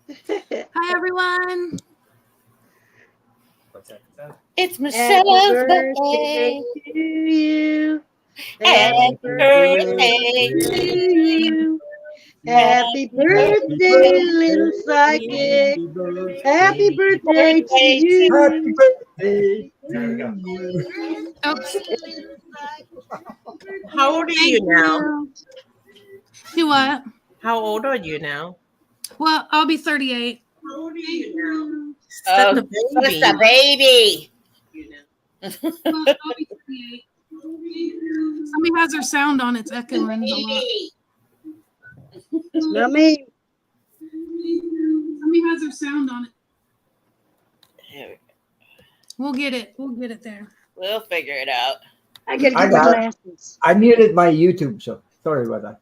Hi, everyone. What's that? It's Happy Michelle's birthday birthday. to you. Happy Happy birthday birthday to to you. you. Happy Happy Happy birthday, birthday little birthday, to you. psychic. happy Happy birthday, birthday to Birthday to happy you. birthday you. to you. Oops. How old are Thank you now? you. Do what? How old are you now? Well, I'll be 38. How old are you now? Oh, Such a just baby. a baby. Well, I'll be 38. Somebody has their sound on. It's echoing a lot. It's not me. Somebody has their sound on it. We'll get it. We'll get it there. We'll figure it out. I gotta I get my got it. glasses. I muted my YouTube, so sorry about that.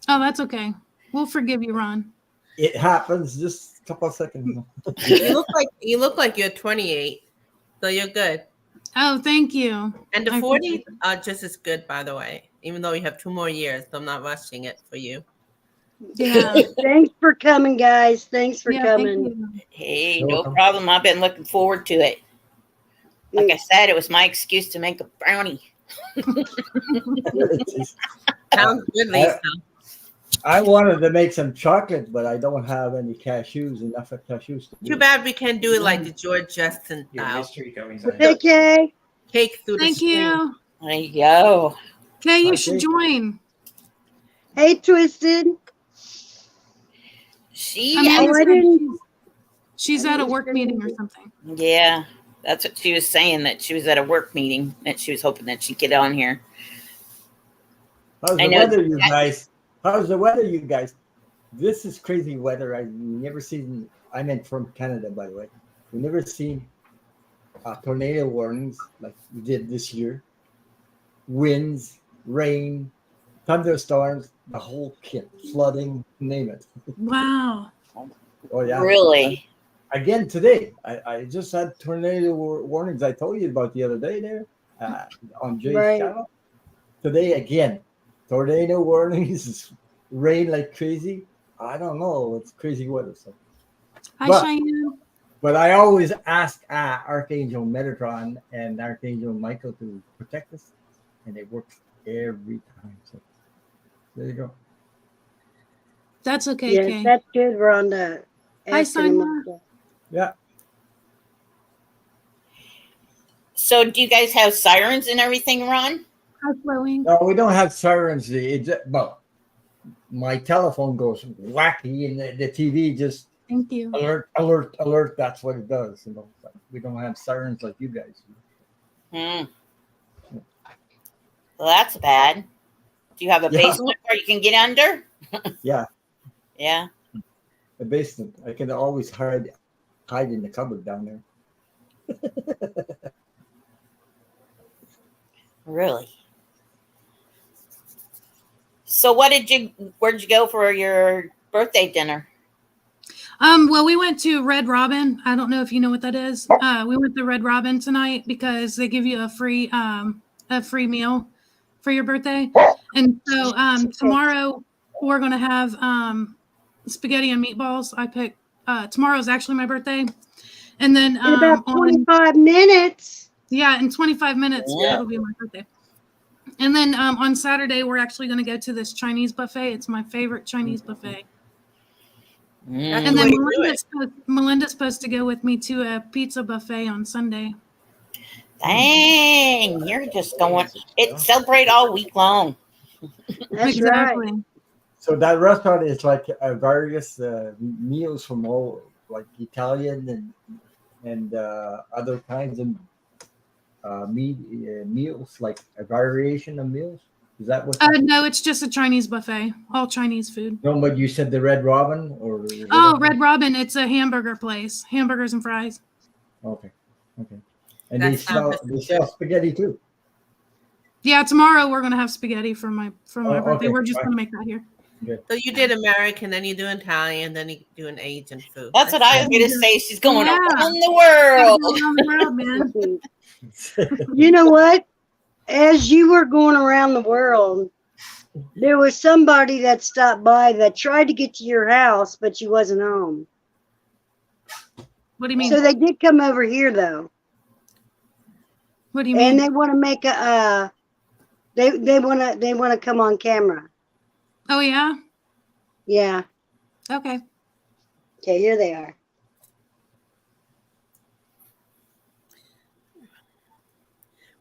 Oh, that's okay. We'll forgive you, Ron. It happens just a couple of seconds. You look like you're 28, so you're good. Oh, thank you. And the I 40 appreciate are just as good, by the way. Even though you have 2 more years, so I'm not rushing it for you. Yeah. Thanks for coming, guys. Thanks for Yeah, thank coming. you. Hey, You're no welcome. problem. I've been looking forward to it. Like I said, it was my excuse to make a brownie. Sounds good, Lisa. I wanted to make some chocolate, but I don't have any cashews, enough of cashews to do Too it. bad we can't do it like the George Justin Your style. mystery goings Hey, Kay. Cake through Thank the screen. you. There you go. Kay, you Okay. should join. Hey, Twisted. She, Amanda I said didn't. she's at a work meeting or something. yeah, that's what she was saying, that she was at a work meeting, that she was hoping that she'd get on here. How's I the know weather, you that- guys? How's the weather, you guys? This is crazy weather. I've never seen. I meant from Canada, by the way. We've never seen tornado warnings like we did this year. Winds, rain, thunderstorms, the whole kit, flooding, name it. Wow. Oh yeah. Really? Again today, I just had tornado warnings. I told you about the other day there on Jay's Right. channel. Today again, tornado warnings, rain like crazy. I don't know. It's crazy weather. So, Hi, But- Cheyenne. but I always ask Archangel Metatron and Archangel Michael to protect us, and they work every time. So there you go. That's okay, Yes, Kay. that's good, Rhonda. Hi, Asking them Sonia. like Yeah. So do you guys have sirens and everything, Ron? Hi, Flowing. No, we don't have sirens. Well, my telephone goes wacky, and the TV just Thank you. alert, alert, alert. That's what it does. But we don't have sirens like you guys. Hmm. Well, that's bad. Do you have a Yeah. basement where you can get under? Yeah, Yeah. the basement. I can always hide in the cupboard down there. Really? So where'd you go for your birthday dinner? Well, we went to Red Robin. I don't know if you know what that is. We went to Red Robin tonight because they give you a free meal for your birthday. And so tomorrow we're gonna have spaghetti and meatballs. I picked tomorrow's actually my birthday. And then in about on 25 minutes. yeah, in 25 minutes Yeah. it'll be my birthday. And then on Saturday we're actually gonna go to this Chinese buffet. It's my favorite Chinese buffet. Mm. And then Way to do it. Melinda's supposed to go with me to a pizza buffet on Sunday. Dang, you're just going. It celebrate all week long. That's exactly. right. So that restaurant is like various meals from all, like Italian and other kinds of meals, like a variation of meals. Is that what? No, it's just a Chinese buffet, all Chinese food. No, but you said the Red Robin or? Oh, Red Robin, it's a hamburger place, hamburgers and fries. Okay, okay. And That they sounds sell spaghetti too. Yeah, tomorrow we're gonna have spaghetti for my birthday. okay, We're just fine. gonna make that here. So you did American, then you do Italian, then you do an Asian food. That's what I was gonna say. She's going Yeah. around the Gotta world. go around the world, man. You know what? As you were going around the world, there was somebody that stopped by that tried to get to your house, but you wasn't home. What do you mean? So they did come over here though, What do you and mean? they want to make a. They want to come on camera. Oh yeah. Yeah. Okay. Okay, here they are.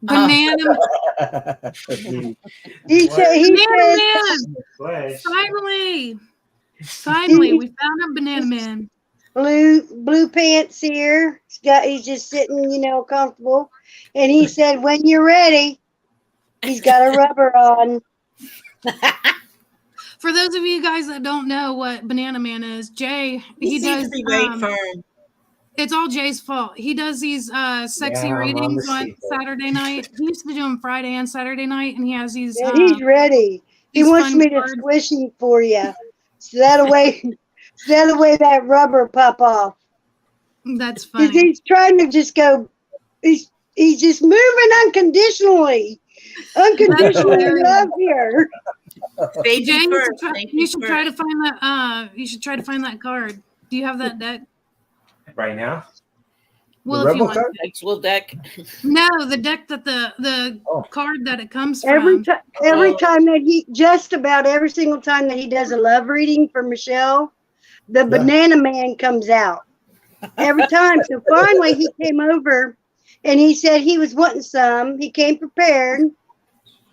Banana. He said. He Banana said. Man. Flash. Finally, we found a Banana Man. Blue pants here. He's just sitting, comfortable. And he said, when you're ready, he's got a rubber on. For those of you guys that don't know what Banana Man is, Jay, He seems does. to be very firm. It's all Jay's fault. He does these sexy Yeah, I'm on readings the on sequel. Saturday night. He used to do them Friday and Saturday night, and he has these. And he's ready. He these wants fun me to cards. squish him for you. So that way that rubber pop off. That's Because funny. he's trying to just go, he's just moving unconditionally. Unconditionally hilarious. love here. Safety Jay, first. you should try to find that. You should try to find that card. Do you have that deck? Right now? Well, The if you Rebel want. card? Actual deck. No, the deck that the Oh. card that it comes Every from. time that just about every single time that he does a love reading for Michelle, the Banana Man comes out. Every time. So finally he came over and he said he was wanting some. He came prepared.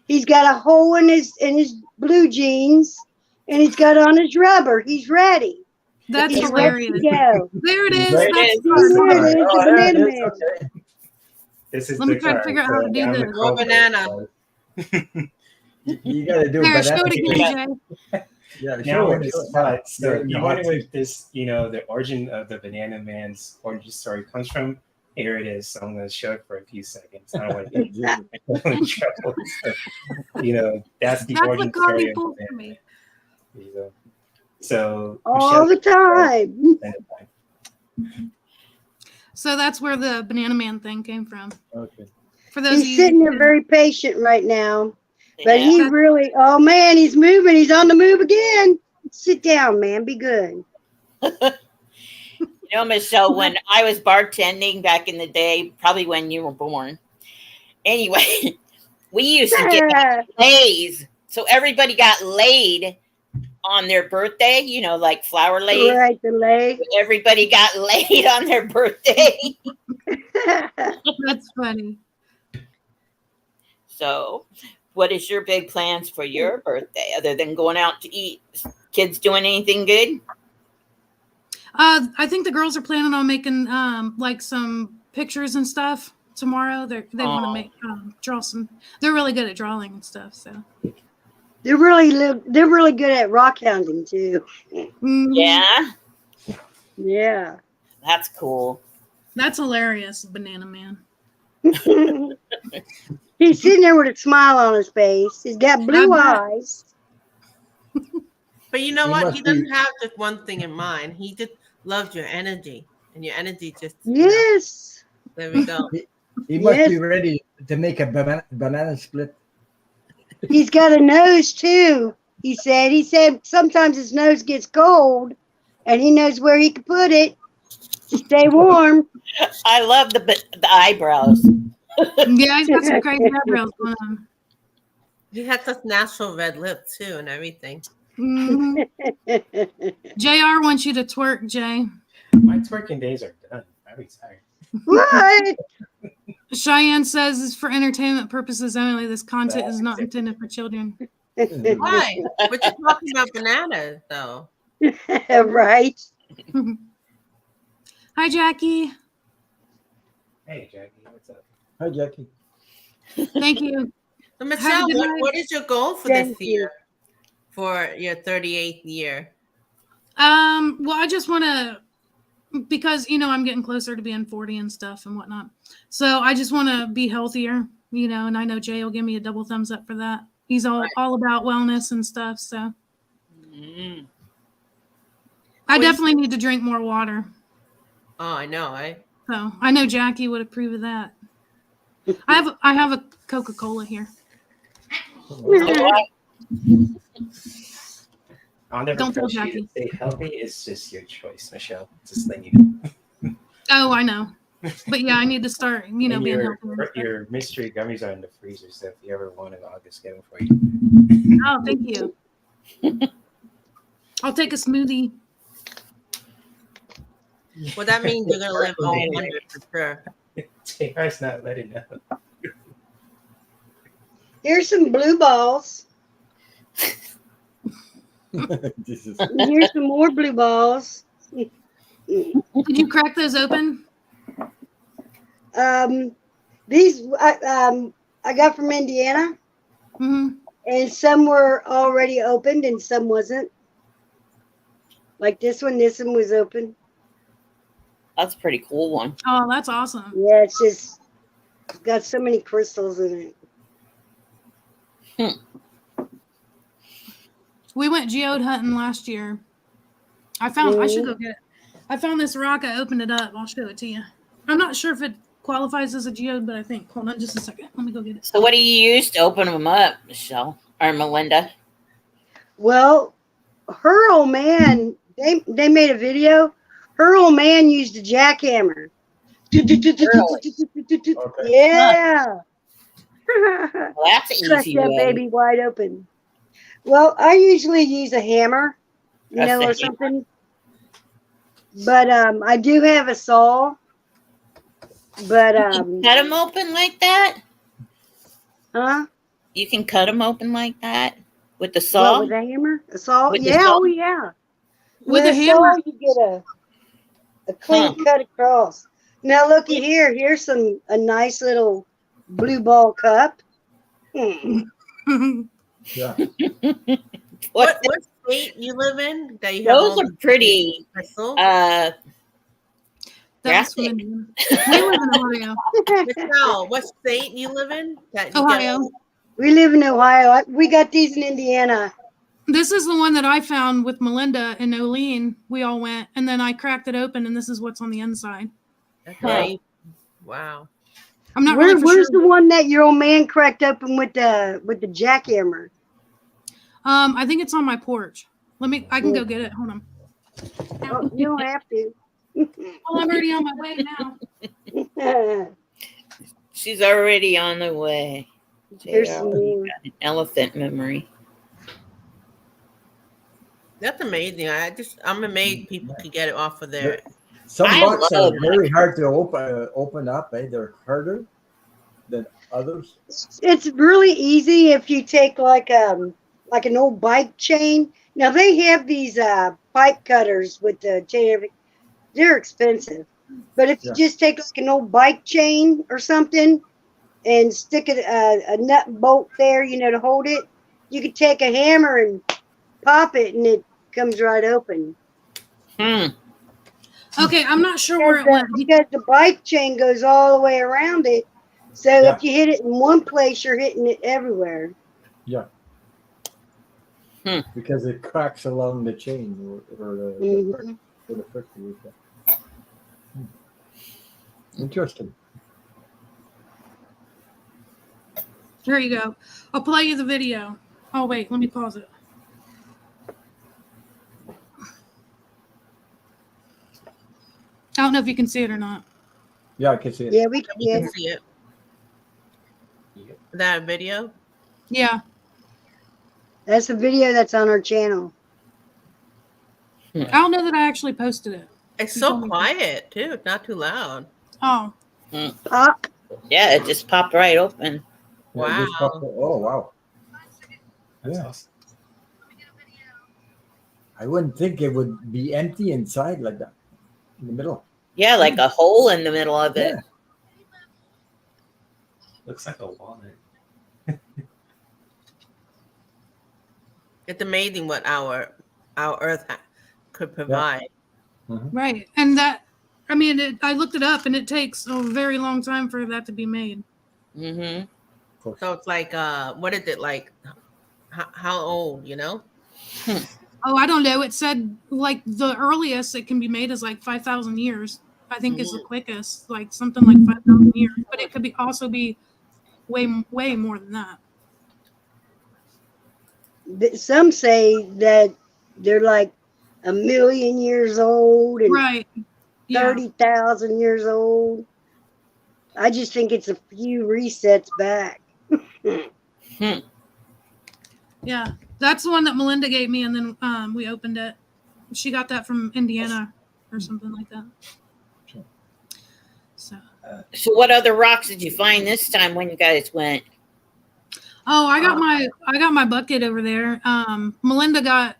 He's got a hole in his blue jeans and he's got on his rubber. He's ready. That's He's ready hilarious. to go. There it is. Right. That's the There card. it is, the Oh, there it Banana is. Man. Okay. This is Let me the try to card. figure out how to do I'm the this. More culprit. banana. You got to do There, banana show it again, Jay. Yeah, Now show we're it. just but so You're in you the wonder hot if this, the origin of the Banana Man's origin story comes from. Here it is. So I'm going to show it for a few seconds. I don't want to get in trouble. So, that's the That's origin the card story he of pulled Banana for me. Man. So All the time. So that's where the Banana Man thing came from. Okay. For those of He's you sitting who there didn't- very patient right now. But Yeah. he really, oh man, he's moving. He's on the move again. Sit down, man. Be good. Michelle, when I was bartending back in the day, probably when you were born. Anyway, we used to get lays. So everybody got laid on their birthday, like flower lays. Right, the leg. Everybody got laid on their birthday. That's funny. So, what is your big plans for your birthday other than going out to eat? Kids doing anything good? I think the girls are planning on making like some pictures and stuff tomorrow. They want to make draw some. They're really good at drawing and stuff. So they're really good at rock hounding too. Yeah, Yeah. that's cool. That's hilarious, Banana Man. He's sitting there with a smile on his face. He's got blue eyes. But you know He what? must He doesn't be- have just one thing in mind. He just loves your energy. And your energy just, Yes. there we go. He must Yes. be ready to make a banana split. He's got a nose too. He said sometimes his nose gets cold and he knows where he can put it to stay warm. I love the eyebrows. Yeah, he's got some crazy eyebrows going on. He has such natural red lips too and everything. Mhm. JR wants you to twerk, Jay. My twerking days are done. I'm retired. What? Cheyenne says it's for entertainment purposes only. This content is not intended for children. Why? But you're talking about bananas though. Right. Hi, Jackie. Hey, Jackie, what's up? Hi, Jackie. Thank you. So Michelle, good night. what is your goal for Thank this you. year? For your 38th year? Well, I just want to, because I'm getting closer to being 40 and stuff and whatnot. So I just want to be healthier, and I know Jay will give me a double thumbs up for that. He's all about wellness and stuff. So Mm. I Well, you definitely need to drink more water. Oh, I know, right? So I know Jackie would approve of that. I have a Coca-Cola here. Oh, I'll never Don't tell press you Jackie. to stay healthy. It's just your choice, Michelle. Just letting you know. Oh, I know. But yeah, I need to start, And being your healthy. your mystery gummies are in the freezer, so if you ever want it, I'll just get them for you. Oh, thank you. I'll take a smoothie. Well, that means you're gonna live all wonder for sure. JR's not letting up. Here's some blue balls. Jesus. And here's some more blue balls. Did you crack those open? These I got from Indiana, Hmm. and some were already opened and some wasn't. Like this one was open. That's a pretty cool one. Oh, that's awesome. Yeah, it's got so many crystals in it. We went geode hunting last year. I should go get it. I found this rock. I opened it up. I'll show it to you. I'm not sure if it qualifies as a geode, but I think. Hold on just a second. Let me go get it. So what do you use to open them up, Michelle or Melinda? Well, her old man, they made a video. Her old man used a jackhammer. Yeah. Well, that's an Crack easy that way. baby wide open. Well, I usually use a hammer, That's or the hammer. something. But I do have a saw. But You can cut them open like that. huh? You can cut them open like that with the What, saw. with a hammer? A saw? With the Yeah, saw? oh yeah. With a saw, hammer. you get a clean cut across. Now looky here. Here's a nice little blue ball cup. Yeah. What state you live in that you have Those all are pretty. crystals? That's Graphic. from Indiana. We live in Ohio. Michelle, what state you live in? That you Ohio. Get We live in Ohio. We got these in Indiana. This is the one that I found with Melinda and Nolene. We all went, and then I cracked it open, and this is what's on the inside. okay. Wow. I'm not really for Where's sure. the one that your old man cracked open with the jackhammer? I think it's on my porch. I can go get it. Hold on. Oh, you don't have to. Well, I'm already on my way now. She's already on the way. Here's JR, some you more. got an elephant memory. That's amazing. I'm amazed people can get it off of their. Some I rocks are love very hard to open up. They're harder than others. It's really easy if you take like an old bike chain. Now they have these pipe cutters with the chain. They're expensive, but if you just take like an old bike chain or something and stick a nut and bolt there, to hold it, you could take a hammer and pop it, and it comes right open. Okay, I'm not sure where it went. Because the bike chain goes all the way around it. So if you hit it in one place, you're hitting it everywhere. Yeah. Because it cracks along the chain or the friction. Interesting. Here you go. I'll play you the video. Oh, wait, let me pause it. I don't know if you can see it or not. Yeah, I can see it. Yeah, we You can. can see it. Is that a video? Yeah. That's a video that's on our channel. I don't know that I actually posted it. It's so quiet too. It's not too loud. Oh. Yeah, it just popped right open. Yeah, oh, wow. That's Yeah. awesome. I wouldn't think it would be empty inside like that in the middle. Yeah, like a hole in the middle of it. Yeah. Looks like a walnut. It's amazing what our Earth could provide. Right. And that, I mean, I looked it up, and it takes a very long time for that to be made. Mm-hmm. So it's like, what is it like? How old? Oh, I don't know. It said like the earliest it can be made is like 5,000 years. I think is the quickest, like something like 5,000 years. But it could also be way more than that. Some say that they're like 1,000,000 years old. And Right. Yeah. 30,000 years old. I just think it's a few resets back. Yeah. That's the one that Melinda gave me, and then we opened it. She got that from Indiana or something like that. So. So, what other rocks did you find this time when you guys went? Oh, I got my bucket over there. Melinda got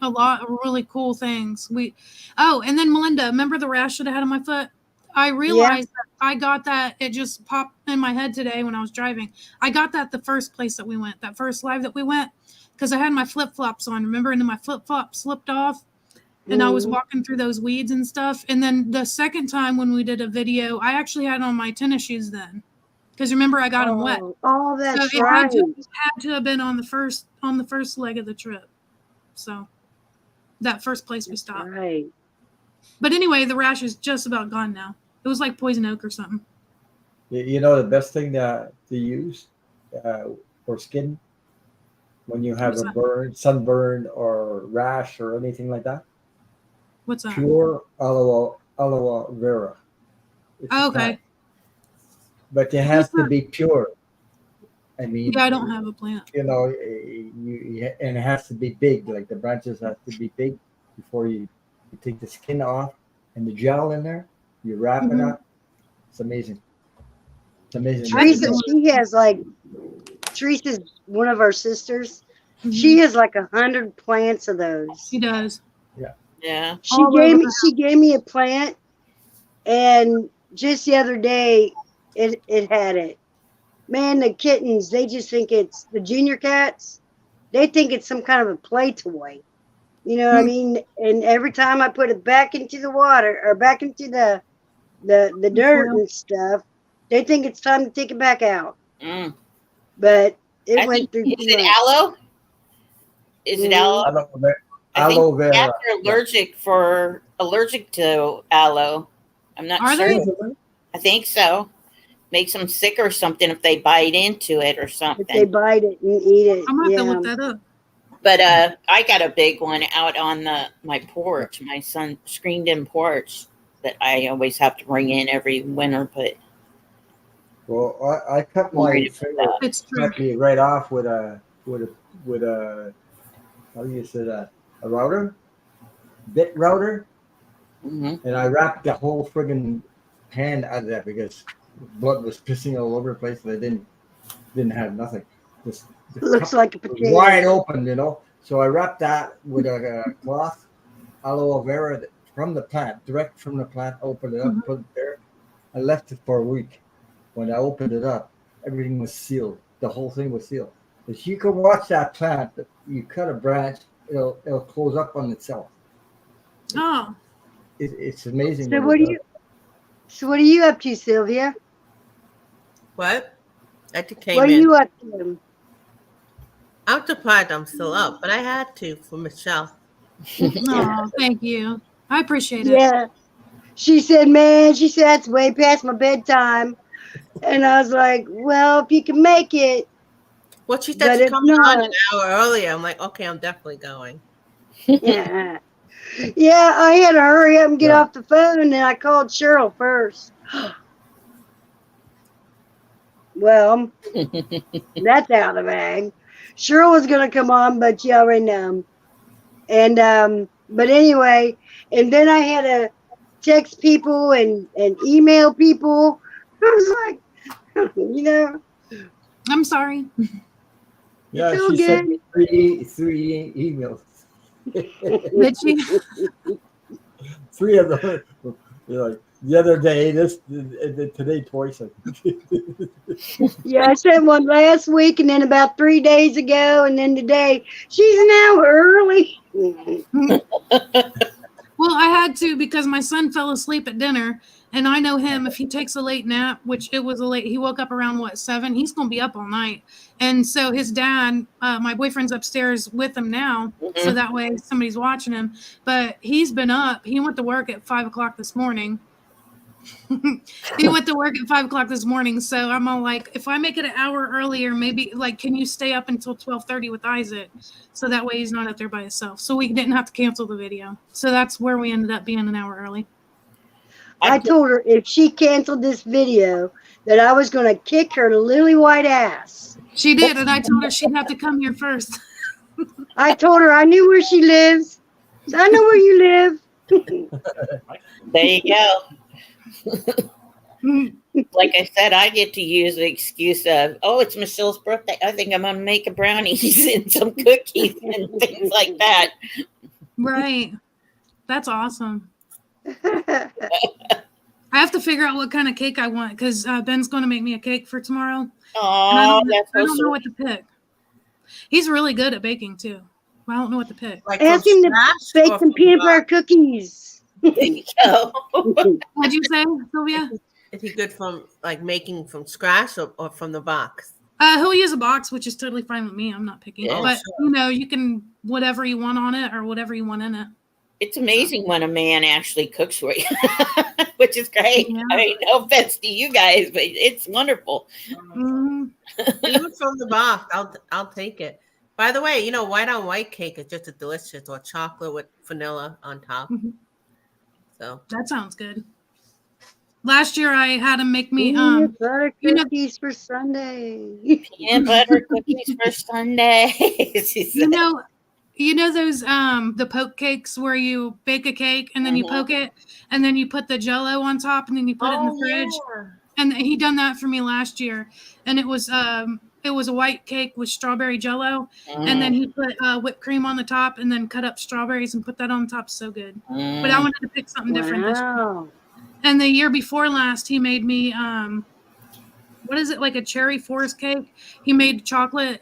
a lot of really cool things. And then Melinda, remember the rash that I had on my foot? I realized that I got that. It just popped in my head today when I was driving. I got that the first place that we went, that first live that we went, because I had my flip flops on. Remember, and then my flip flops slipped off, and I was walking through those weeds and stuff. And then the second time when we did a video, I actually had on my tennis shoes then, because remember I got them wet. Oh, that's so it right. had to have been on the first leg of the trip. So that first place we stopped. Right. But anyway, the rash is just about gone now. It was like poison oak or something. You know the best thing to use for skin when you have What's a that? sunburn or rash or anything like that? What's that? Pure aloe vera. It's a Okay. plant. But it has to be pure. I mean, Yeah, I don't have a plant. You know, and it has to be big. Like the branches have to be big before you take the skin off and the gel in there. You wrap it up. It's amazing. It's amazing. Teresa, Teresa's one of our sisters. She has like 100 plants of those. She does. Yeah. She gave me a plant, and just the other day, it had it. Man, the kittens, they just think it's the junior cats. They think it's some kind of a play toy. You know what I mean? And every time I put it back into the water or back into the dirt and stuff, they think it's time to take it back out. But it went through. Is it aloe? Is it aloe? Aloe vera. Cats are allergic to aloe. I'm not Are sure. they? I think so. Makes them sick or something if they bite into it or something. If they bite it and eat it. I'm gonna have to look that up. But I got a big one out on my porch, my son's screened-in porch that I always have to bring in every winter. But Well, I cut my finger right off with a how do you say that, a router, bit router, and I wrapped the whole friggin' hand out of that because blood was pissing all over the place, and I didn't have nothing. Just looks like a potato. Wide open, you know. So I wrapped that with a cloth, aloe vera from the plant, direct from the plant. Opened it up, put it there. I left it for a week. When I opened it up, everything was sealed. The whole thing was sealed. If you can watch that plant, you cut a branch, it'll close up on itself. Oh, it's amazing. So what are you up to, Sylvia? What? I just came What are in. you up to? I'm surprised I'm still up, but I had to for Michelle. oh, thank you. I appreciate it. Yeah. She said, that's way past my bedtime. And I was like, well, if you can make it. Well, she said she's coming on an hour earlier. I'm like, okay, I'm definitely going. Yeah. Yeah, I had to hurry up and get off the phone, and then I called Cheryl first. Well, that's out of the bag. Cheryl was going to come on, but you already know. And, but anyway, and then I had to text people and email people. I was like, you know. I'm sorry. Yeah, she sent me three emails. Did she? Three of them. Like the other day, today twice. Yeah, I sent one last week, and then about 3 days ago, and then today. She's an hour early. Well, I had to because my son fell asleep at dinner, and I know him. If he takes a late nap, which it was he woke up around 7. He's gonna be up all night, and so his dad, my boyfriend's upstairs with him now, so that way somebody's watching him. But he's been up. He went to work at 5 o'clock this morning. He went to work at 5 o'clock this morning, so I'm all like, if I make it an hour earlier, maybe like, can you stay up until 12:30 with Isaac, so that way he's not up there by himself, so we didn't have to cancel the video. So that's where we ended up being an hour early. I told her if she canceled this video that I was going to kick her lily white ass. She did, and I told her she'd have to come here first. I told her I knew where she lives. So I know where you live. There you go. Like I said, I get to use the excuse of, oh, it's Michelle's birthday. I think I'm going to make a brownies and some cookies and things like that. Right. That's awesome. I have to figure out what kind of cake I want because Ben's going to make me a cake for tomorrow. And Oh, I don't know what to pick. He's really good at baking too. I don't know what to pick. Like Ask from him to scratch bake or some from peanut box? butter cookies. There you go. What'd you say, Sylvia? Is he good from like making from scratch or from the box? He'll use a box, which is totally fine with me. I'm not picky. Yeah. But, you can whatever you want on it or whatever you want in it. It's amazing when a man actually cooks for you, which is great. Yeah. I mean, no offense to you guys, but it's wonderful. Mhm. Even from the box, I'll take it. By the way, white on white cake is just as delicious, or chocolate with vanilla on top. Mhm. So That sounds good. Last year I had him make me Peanut butter you know- cookies for Sunday. Peanut butter cookies for Sunday. you know those the poke cakes where you bake a cake and then you poke it and then you put the jello on top and then you put it in the fridge. yeah. And he done that for me last year, and it was a white cake with strawberry jello, and then he put whipped cream on the top, and then cut up strawberries and put that on top. So good. But I wanted to pick something different this year. Wow. And the year before last, he made me what is it, like a cherry forest cake? He made chocolate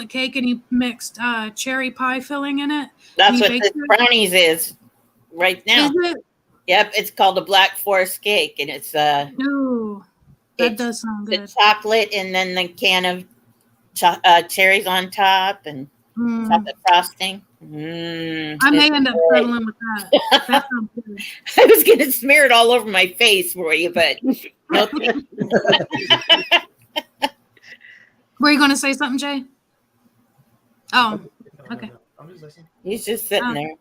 cake, and he mixed cherry pie filling in it. That's You what bake this it? brownies is right now. Is it? Yep, it's called a Black Forest cake, and it's Ooh, that It's does sound the good. chocolate and then the can of cherries on top and Mm. chocolate frosting. I may It's end up good. settling with that. That sounds good. I was gonna smear it all over my face for you, but no, Were you going to say something, Jay? Oh, okay. I'm just listening. he's just sitting there.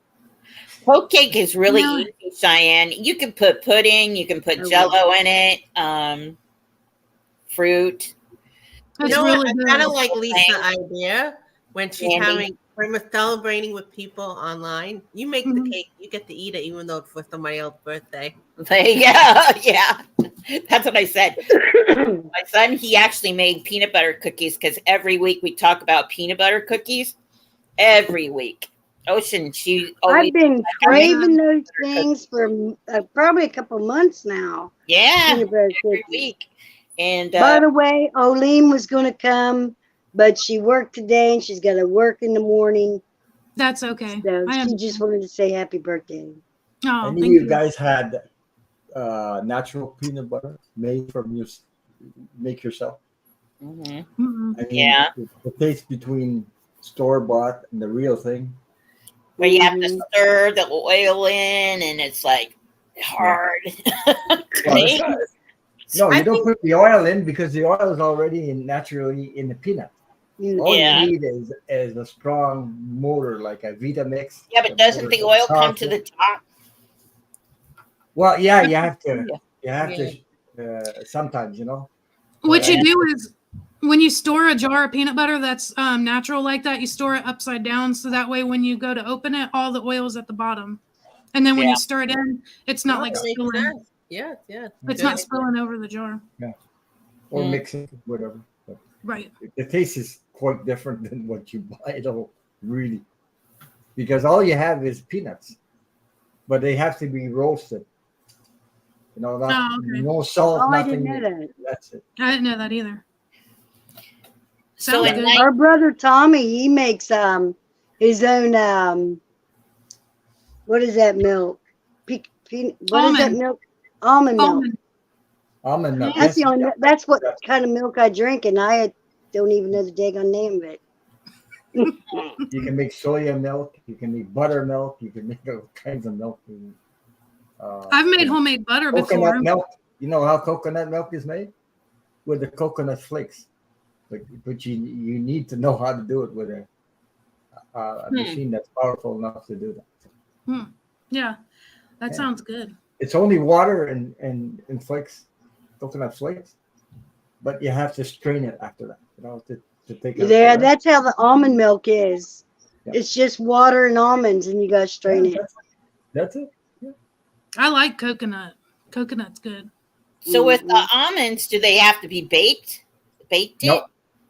Poke cake is really No. easy, Cheyenne. You can put pudding, you can put Jello in it, fruit. It's What? really I good. kind of like Lisa's idea when she's Candy. when we're celebrating with people online. You make the Mhm. cake, you get to eat it, even though it's for somebody else's birthday. There you go. Yeah, that's what I said. My son, he actually made peanut butter cookies because every week we talk about peanut butter cookies. Every week. Ocean, she always, I've been craving those things for probably a couple months now. yeah, Peanut butter every cookies. week. And By the way, Oline was going to come, but she worked today and she's got to work in the morning. That's okay. So I she understand. just wanted to say happy birthday. Oh, Any of thank you you. guys had natural peanut butter made from your make yourself? mhm. Mm-mm. I mean, Yeah. the taste between store bought and the real thing. Where you have to Mhm. stir the oil in and it's like hard. Well, Me? no, I you don't think- put the oil in because the oil is already naturally in the peanut. All Yeah. you need is a strong motor like a Vitamix. Yeah, but doesn't the oil come to the top? Well, yeah, you have to. You have Yeah. to. Sometimes, you know. What you Yeah. do is when you store a jar of peanut butter that's natural like that, you store it upside down so that way when you go to open it, all the oil is at the bottom. And then when Yeah. you stir it in, it's not Oh, like that makes spilling. sense. Yeah. It's Good not idea. spilling over the jar. Or Mm. mix it, whatever. But Right. the taste is quite different than what you buy, though, really. Because all you have is peanuts, but they have to be roasted. You know, Oh, okay. no salt, Oh, I nothing. didn't know that. That's it. I didn't know that either. So Sounds at good. night, Our brother Tommy, he makes his own what is that milk? What is that Almond. milk? Almond milk. Almond. Almond milk. That's the yes. only. That's what kind of milk I drink, and I don't even know the daggone name of it. You can make soya milk. You can make buttermilk. You can make all kinds of milk. I've made homemade butter before. coconut milk. You know how coconut milk is made? With the coconut flakes. But you need to know how to do it with a machine that's powerful enough to do that. Yeah, that Yeah. sounds good. it's only water and flakes, coconut flakes, but you have to strain it after that, to take out. Yeah, that's how the almond milk is. Yeah. It's just water and almonds, and you gotta strain it. That's it. I like coconut. Coconut's good. So with the almonds, do they have to be baked? Baked it?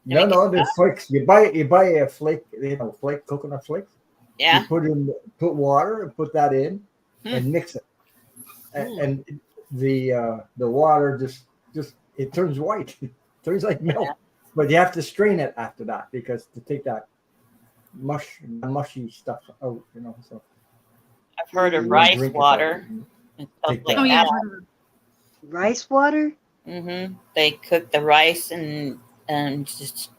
No, there's flakes. You buy a flake, coconut flakes. Yeah. You put water and put that in and mix it. And the water just it turns white. It turns like milk. Yeah. But you have to strain it after that, because to take that mushy stuff out, so I've heard of rice water and stuff like that. Rice water? Mm-hmm. They cook the rice and just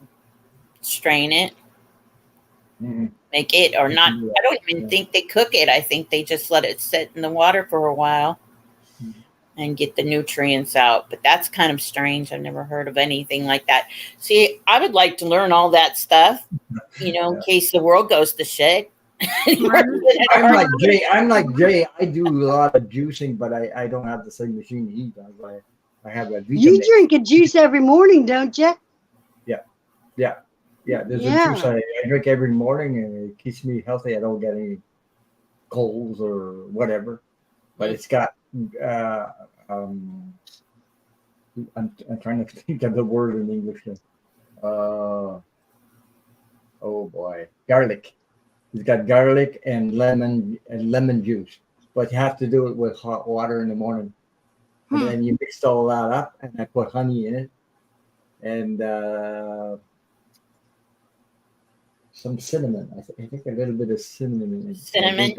strain it. Mm-hmm. Make it or not. I don't even think they cook it. I think they just let it sit in the water for a while and get the nutrients out. But that's kind of strange. I've never heard of anything like that. See, I would like to learn all that stuff, in case the world goes to shit. I'm like Jay. I do a lot of juicing, but I don't have the same machine he does. I have a You drink a juice every morning, don't you? Yeah. There's a juice I drink every morning, and it keeps me healthy. I don't get any colds or whatever. But it's got I'm trying to think of the word in English. Oh boy, garlic. It's got garlic and lemon juice, but you have to do it with hot water in the morning. And then you mix all that up, and I put honey in it, and some cinnamon. I think a little bit of cinnamon in it. Cinnamon?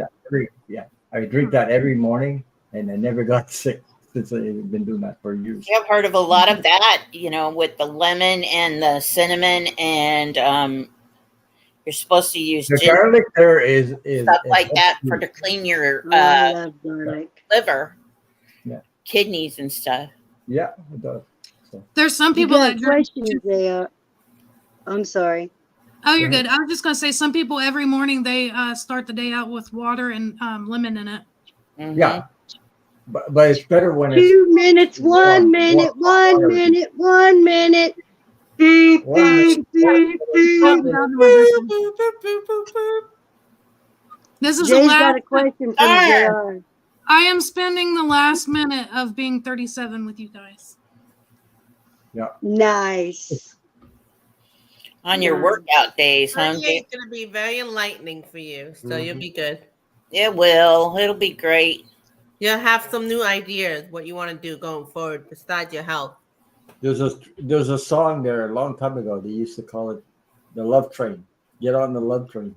I drink that every morning, and I never got sick since I've been doing that for years. I've heard of a lot of that, with the lemon and the cinnamon, and you're supposed to use the garlic. There is stuff like that to clean your liver, kidneys, and stuff. Yeah, it does. So. There's some people that drink. I'm sorry. Oh, you're good. I was just gonna say, some people every morning they start the day out with water and lemon in it. Mm-hmm. Yeah, but it's better when 2 minutes, 1 minute, 1 minute, 1 minute. Beep, beep, beep, beep. This is Jay's got a question from JR. I am spending the last minute of being 37 with you guys. Yeah. Nice. On your workout days, huh? It's going to be very enlightening for you, so you'll be good. It will. It'll be great. You'll have some new ideas what you want to do going forward besides your health. There's a song there a long time ago. They used to call it the Love Train. Get on the Love Train.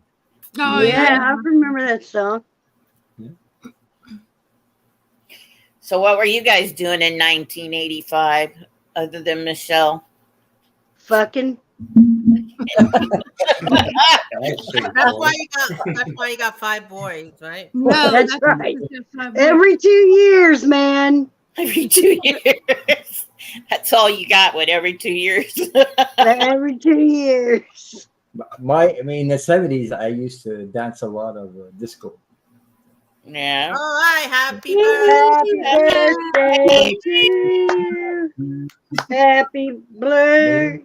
Oh yeah, I remember that song. Yeah. So what were you guys doing in 1985 other than Michelle? Fucking. That's why you got 5 boys, right? No, that's right. Every 2 years, man. Every 2 years. That's all you got. What, every 2 years? Every 2 years. In the 70s, I used to dance a lot of disco. Yeah. All right. Happy birthday to you. Happy birthday.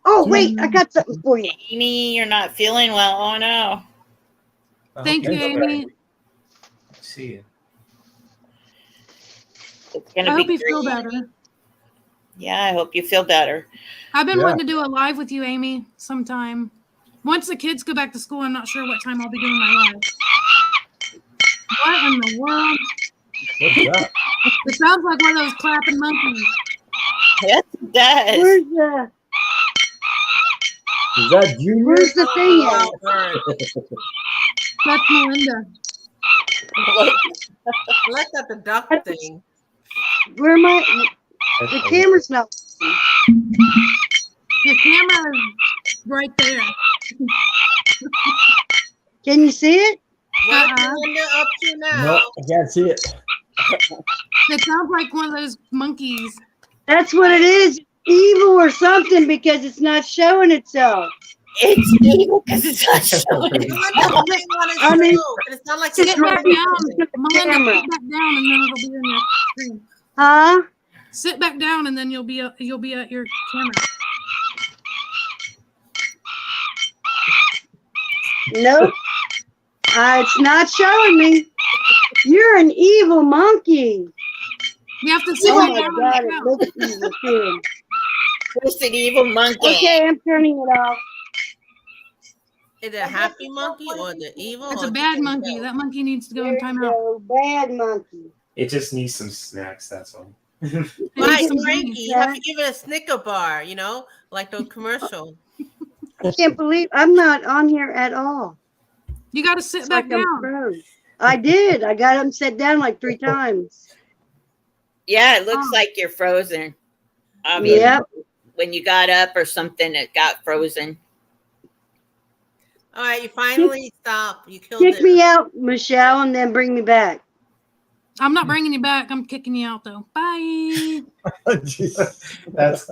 Oh, wait. I got something for you. Amy, you're not feeling well. Oh, no. Thank you, Amy. See you. It's gonna I be hope you great. feel better. Yeah, I hope you feel better. I've been wanting to do a live with you, Amy, sometime. Once the kids go back to school, I'm not sure what time I'll be doing my live. What in the world? What's that? It sounds like one of those clapping monkeys. Yes, it does. Where's the... Is that Junior? Where's the thing at? That's Melinda. Look at the duck thing. Where am I? The camera's not. Your camera is right there. Can you see it? What's Melinda up to now? No, I can't see it. It sounds like one of those monkeys. That's what it is. Evil or something, because it's not showing itself. It's evil because it's not showing. You want to want to I mean, show, but it's not like Sit it's back showing down. anything. Melinda, Camera. sit back down, and then it'll be in your screen. Huh? Sit back down, and then you'll be at your camera. Nope. It's not showing me. You're an evil monkey. You have to sit Oh back my down. God, and it count. looks evil too. It's an evil monkey. Okay, I'm turning it off. Is it a happy monkey or the evil? It's or a bad you can monkey. tell? That monkey needs to go There in you timeout. go. Bad monkey. It just needs some snacks. That's all. It Right, needs some Frankie, gummies. you have to give it a Snicker bar, like the commercial. I can't believe I'm not on here at all. You got to sit It's back like I'm down. froze. I did. I got him set down like 3 times. Yeah, it looks Oh. like you're frozen. Obviously, Yep. when you got up or something, it got frozen. All right, you finally stopped. You killed Kick it. me out, Michelle, and then bring me back. I'm not bringing you back. I'm kicking you out though. Bye. Jeez. That's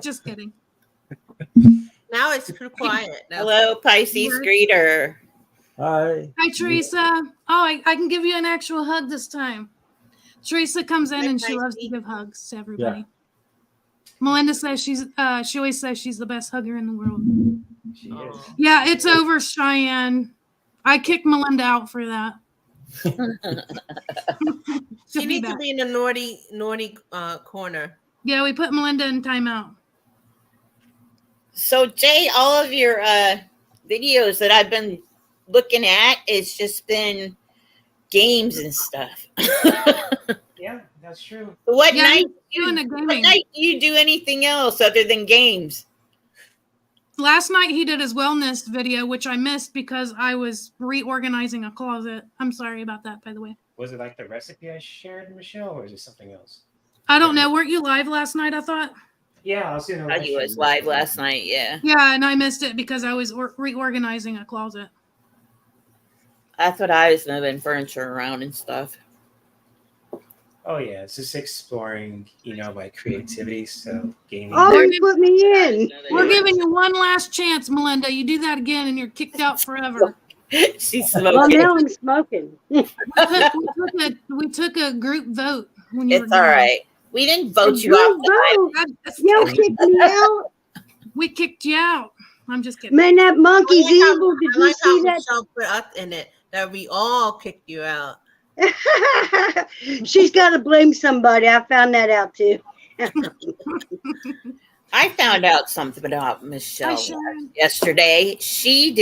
Just kidding. Now it's too quiet. Now. Hello, Pisces Yes. greeter. Hi. Hi, Teresa. Oh, I can give you an actual hug this time. Teresa comes in Hi, and she loves to Pisces. give hugs to everybody. Melinda says she always says she's the best hugger in the world. she is. Oh. Yeah, it's over, Cheyenne. I kicked Melinda out for that. She She'll be needs to back. be in the naughty corner. Yeah, we put Melinda in timeout. So, Jay, all of your videos that I've been looking at, it's just been games and stuff. Yeah, that's true. What Yeah, night? he's doing the What gaming. night do you do anything else other than games? Last night he did his wellness video, which I missed because I was reorganizing a closet. I'm sorry about that, by the way. Was it like the recipe I shared, Michelle, or is it something else? I don't know. Weren't you live last night? I thought. Yeah, I was doing. I was live last night. Yeah, Yeah, and I missed it because I was reorganizing a closet. that's what I was moving furniture around and stuff. Oh yeah, it's just exploring, my creativity. So gaming. Oh, you put me in. We're giving you one last chance, Melinda. You do that again, and you're kicked out forever. She's Well, smoking. now I'm smoking. We took a group vote when you It's were all gone. right. We didn't vote you Good off. The vote. Y'all kicked me out. We kicked you out. I'm just kidding. Man, that monkey's I like how- evil. Did I you like how see that? Michelle put us in it that we all kicked you out. She's got to blame somebody. I found that out too. I found out something about Michelle Hi, Sharon. yesterday. She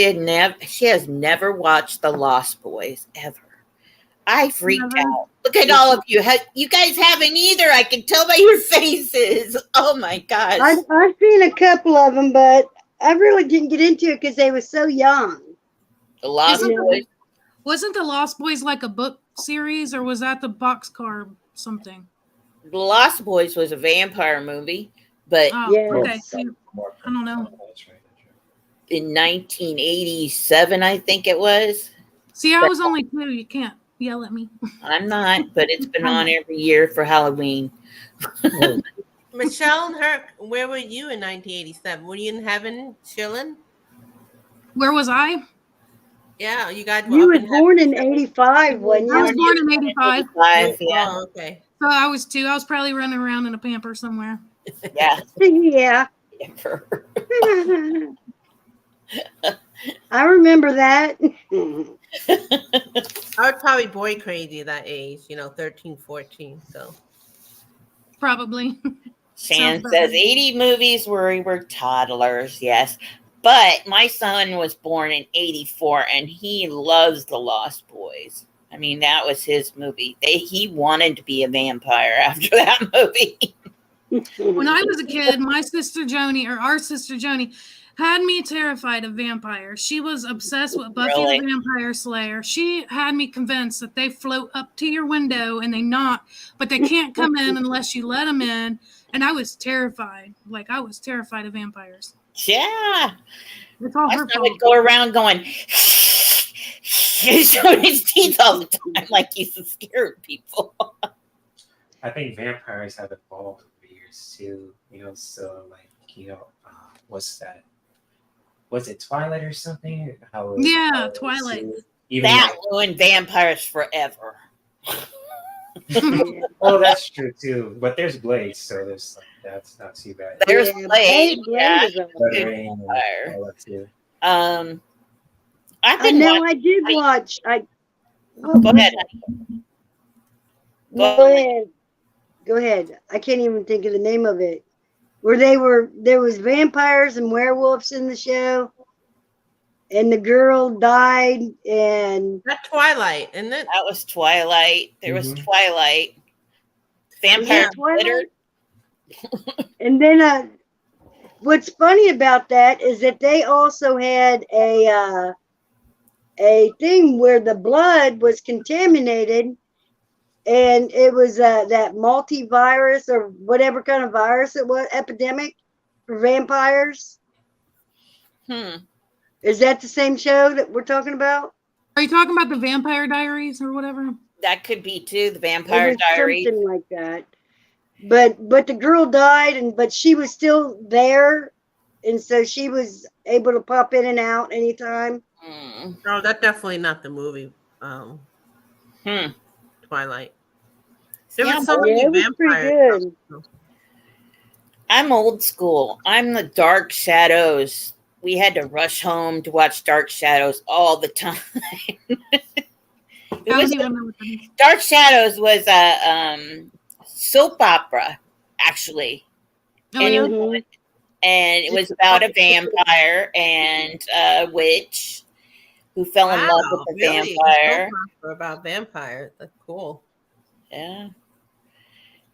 has never watched The Lost Boys ever. I freaked Never. out. Look at all of you. You guys haven't either. I can tell by your faces. Oh my gosh. I've seen a couple of them, but I really didn't get into it because they were so young. The Lost Isn't Boys. Wasn't The Lost Boys like a book series, or was that the boxcar something? The Lost Boys was a vampire movie, but Oh, Yes. okay. I don't know. That's right. in 1987, I think it was. See, I was only 2. You can't yell at me. I'm not, but it's been on every year for Halloween. Oh, Michelle and her, where were you in 1987? Were you in heaven chilling? Where was I? Yeah, you guys were You up were in heaven. born in '85, wasn't I was you? born in 85, 85, yeah. Oh, okay. so I was 2. I was probably running around in a pamper somewhere. Yeah. Yeah. I remember that. I was probably boy crazy at that age, 13, 14. So Probably. Shan Sounds says right. 80 movies where we were toddlers, yes. But my son was born in 84 and he loves The Lost Boys. I mean, that was his movie. He wanted to be a vampire after that movie. When I was a kid, our sister Joni, had me terrified of vampires. She was obsessed with Buffy Really? the Vampire Slayer. She had me convinced that they float up to your window and they knock, but they can't come in unless you let them in. And I was terrified. Like, I was terrified of vampires. Yeah. It's all My her son fault. would go around going, showing his teeth all the time like he's scared people. I think vampires have evolved over the years too. So like, what's that? was it Twilight or something? Yeah, Twilight. Even That ruined vampires forever. oh, that's true too. But there's Blade, so there's that's not too bad. There's Blade. Yeah, is a- Blood Rain and all that too. I've I been know. watching. I did watch. Go ahead, honey. Go ahead. Go ahead. I can't even think of the name of it. Where there was vampires and werewolves in the show, and the girl died, and That's Twilight, isn't it? That was Twilight. There was Twilight. Vampire Glitter. and then what's funny about that is that they also had a thing where the blood was contaminated, and it was that multivirus or whatever kind of virus it was, epidemic for vampires. Is that the same show that we're talking about? Are you talking about the Vampire Diaries or whatever? That could be too. The It Vampire was Diaries. something like that. But the girl died, but she was still there, and so she was able to pop in and out anytime. No, that's definitely not the movie. Twilight. There Yeah, were so Yeah, many it was pretty vampires. good. I'm old school. I'm the Dark Shadows. We had to rush home to watch Dark Shadows all the time. I don't even know what that is. Dark Shadows was a soap opera, actually. Oh, and, yeah? and it was about a vampire and a witch who fell in love with a vampire. About vampires. That's cool. Yeah.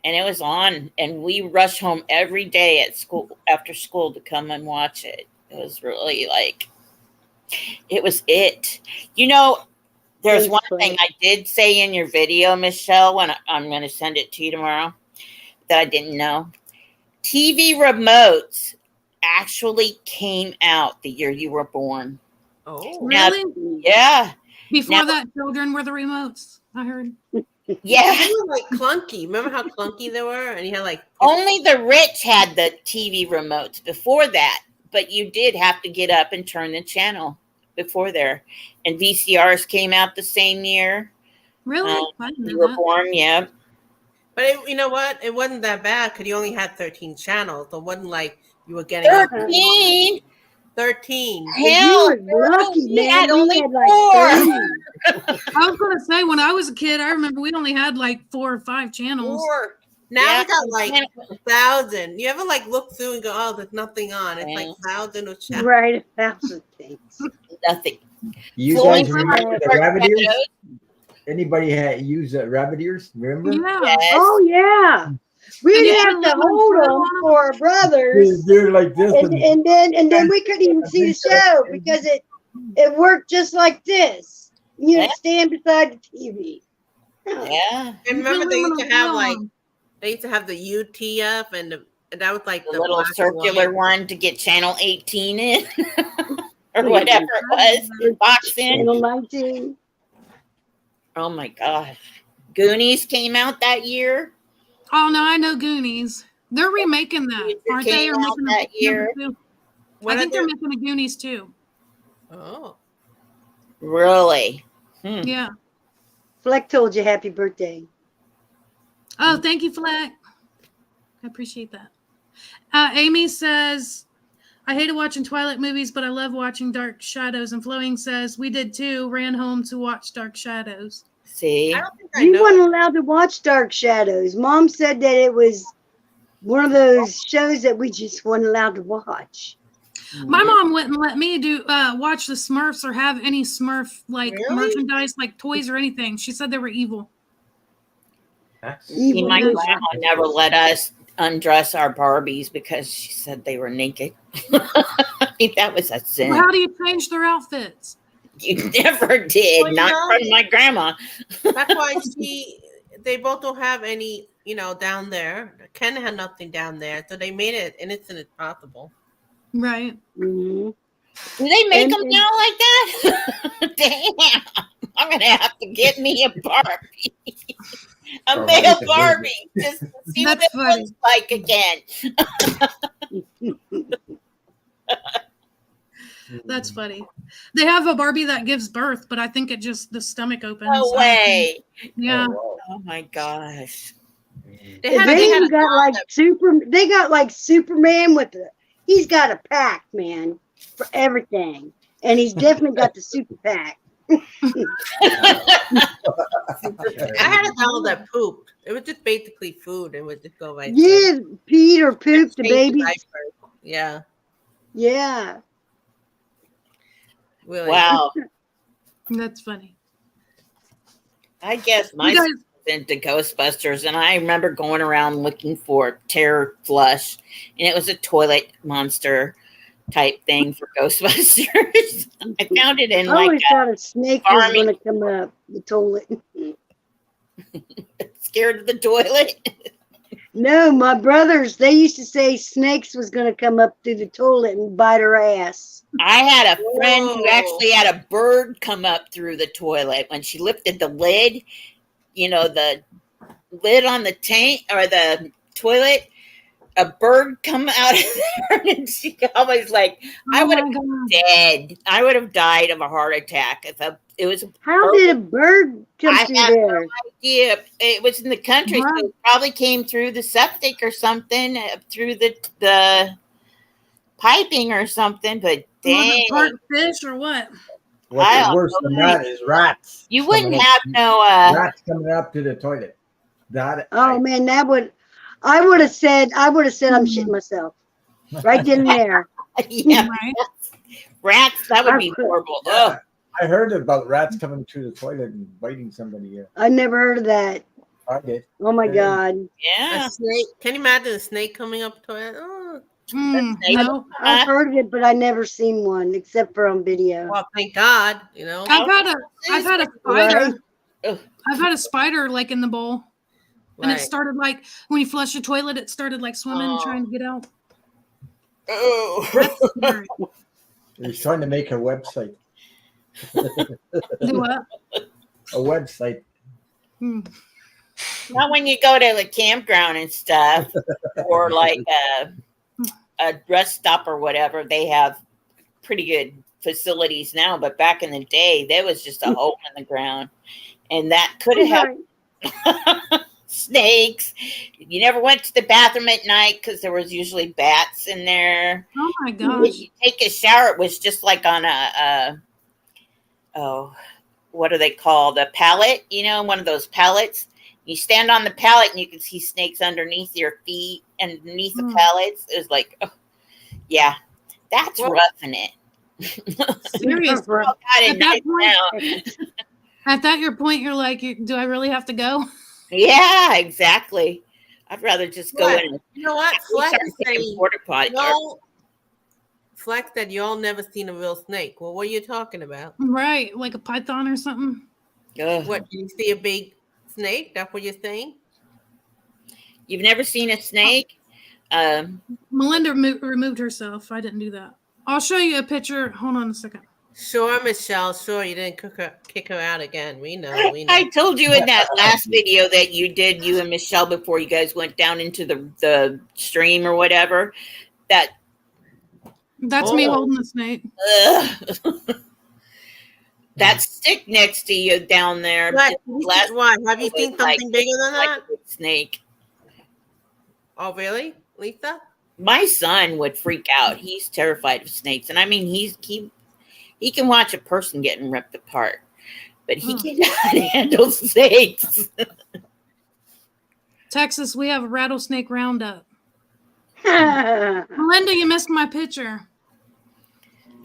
And it was on, and we rushed home every day at school after school to come and watch it. It was really it was it. You know, there's one thing I did say in your video, Michelle, when I'm going to send it to you tomorrow, that I didn't know. TV remotes actually came out the year you were born. Oh, really? Now, yeah. Before that, children were the remotes, I heard. Yeah. They were like clunky. Remember how clunky they were? And you had like only the rich had the TV remotes before that, but you did have to get up and turn the channel before there. And VCRs came out the same year. Really? I didn't You know were that. born, yeah. But you know what? It wasn't that bad because you only had 13 channels. So it wasn't like you were getting 13. 13. Hell, You were lucky, we man. had We only had like 4. I was going to say, when I was a kid, I remember we only had like 4 or 5 channels. 4. Now Yeah. we got like 1,000. You ever like look through and go, oh, there's nothing on? It's like 1,000 of channels. Right, 1,000 things. Nothing. You Flowing guys remember the Dark rabbit ears? Shadows. Anybody had used rabbit ears? Remember? Yeah. Yes. Oh yeah, we And you didn't had have a to little hold shadow them on 'em? for our brothers, They're like this. and then we couldn't even see the show because it worked just like this. You'd Yeah. stand beside the TV. Yeah. And remember they used to Aluminum have like film. they used to have the UTF and that was like The the little black and circular white. one to get channel 18 in. Or whatever it was. Box in. Channel 19. Oh my gosh. Goonies came out that year. Oh, no, I know Goonies. They're remaking that, It aren't they? came Or out making that a year. number 2? What I think are they're they- making a Goonies too. Oh. Really? Yeah. Fleck told you happy birthday. Oh, thank you, Fleck. I appreciate that. Amy says, I hated watching Twilight movies, but I love watching Dark Shadows. And Flowing says, we did too. Ran home to watch Dark Shadows. See? I don't think I You know. weren't allowed to watch Dark Shadows. Mom said that it was one of those shows that we just weren't allowed to watch. My mom wouldn't let me do watch the Smurfs or have any Smurf like Really? merchandise, like toys or anything. She said they were evil. See, Evil my witch. grandma never let us undress our Barbies because she said they were naked. I mean, that was a sin. Well, how do you change their outfits? You never did. Well, you Not know- from my grandma. That's why they both don't have any, down there. Ken had nothing down there, so they made it innocent as possible. Right. Mhm. Do they make And- them now like that? Damn. I'm going to have to get me a Barbie. A Oh, male that's a Barbie. Just to see what That's it funny. looks like again. That's funny. They have a Barbie that gives birth, but I think it just the stomach opens. No way. Yeah. Oh, wow. Oh my gosh. They They had a even got dog like that- They got like Superman with the. He's got a pack, man, for everything, and he's definitely got the super pack. I had a dog that pooped. It was just basically food. It would just go right. Yeah, Pete or poop the baby. Yeah. Yeah. Really. Wow. That's funny. I guess my You guys, son was into Ghostbusters, and I remember going around looking for Terror Flush, and it was a toilet monster type thing for Ghostbusters. I found it in I like always thought a snake was farming- going to come up the toilet. scared of the toilet. No, my brothers, they used to say snakes was going to come up through the toilet and bite her ass. I had a friend who Whoa. actually had a bird come up through the toilet when she lifted the lid. You know, the lid on the tank or the toilet. A bird come out of there, and she always like, I oh would my have God. dead. I would have died of a heart attack if it was. How did a bird come I through have no there? idea. It was in the country, Right. so it probably came through the septic or something, through the piping or something. But Was dang, it part fish or what? What's I worse don't than know. that is rats. you wouldn't coming up- have no. rats coming up to the toilet. That Oh man, I would have said I'm shitting myself. Right then and there. Yeah, Right. rats. That would be I- horrible. Yeah, I heard about rats coming to the toilet and biting somebody. Yeah, I never heard of that. I did. Oh my Yeah. God. Yeah. A snake. Can you imagine a snake coming up to it? Oh, Mm, no. I've heard of it, but I never seen one except for on video. well, thank God. You know. I've had a spider. Right. Ugh. I've had a spider like in the bowl. And it Right. started like when you flush the toilet, it started like swimming, Oh. trying to get out. Oh. That's scary. He's trying to make a website. Do what? A website. Hmm. Not when you go to the campground and stuff, or like a rest stop or whatever. They have pretty good facilities now, but back in the day, there was just a hole in the ground, and that could have had snakes. You never went to the bathroom at night because there was usually bats in there. Oh my If gosh. you take a shower, it was just like on what are they called? A pallet, one of those pallets. You stand on the pallet and you can see snakes underneath your feet and underneath the pallets. It was like, oh, yeah, that's roughing it. Serious. Oh, God, At that now. At that your point, you're like, do I really have to go? Yeah, exactly. I'd rather just go What? in and You know what? start Flex is taking saying, porta potty. no. Flex said y'all never seen a real snake. Well, what are you talking about? Right, like a python or something. Ugh. What, did you see a big snake? That's what you're saying? You've never seen a snake? Melinda removed herself. I didn't do that. I'll show you a picture. Hold on a second. Sure, Michelle. Sure, you didn't kick her out again. We know. I told you in that last video that you did, you and Michelle, before you guys went down into the stream or whatever, that That's me holding the snake. that stick next to you down there. What? last- Why? Have you was seen like- something bigger than like that? a big snake. Oh, really, Lisa? My son would freak out. He's terrified of snakes, and I mean, he can watch a person getting ripped apart, but he cannot handle snakes. Texas, we have a rattlesnake roundup. You Melinda, you missed my picture.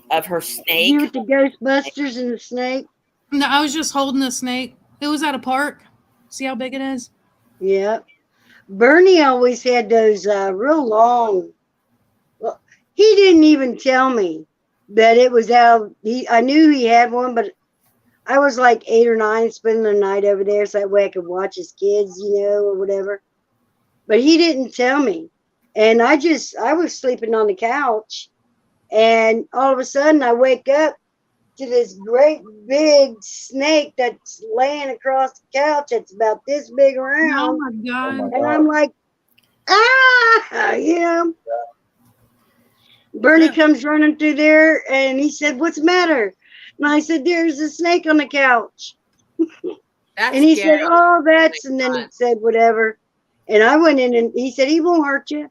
Of her snake. with the Ghostbusters and the snake? No, I was just holding the snake. It was at a park. See how big it is? Yep. Bernie always had those real long. Well, he didn't even tell me that it was out. I knew he had one, but I was like 8 or 9, spending the night over there, so that way I could watch his kids, or whatever. But he didn't tell me, and I was sleeping on the couch, and all of a sudden I wake up to this great big snake that's laying across the couch. It's about this big Oh around. my god. And I'm like, ah, Bernie Yeah. comes running through there and he said, "What's the matter?" And I said, "There's a snake on the couch." That's And he scary. said, "Oh, that's," and then he said whatever. And I went in and he said, "He won't hurt you."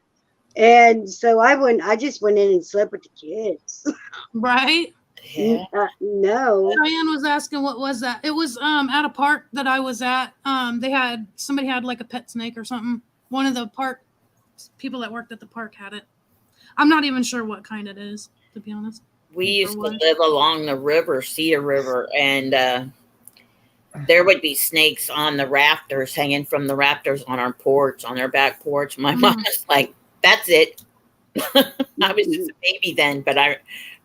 And so I just went in and slept with the kids. Right? Yeah. No. Diane was asking what was that? It was at a park that I was at. Somebody had like a pet snake or something. One of the park people that worked at the park had it. I'm not even sure what kind it is, to be honest. We used to what? live along the river, Cedar River, and there would be snakes on the rafters, hanging from the rafters on our porch, on our back porch. My mom was like, "That's it." I was just a baby then, but I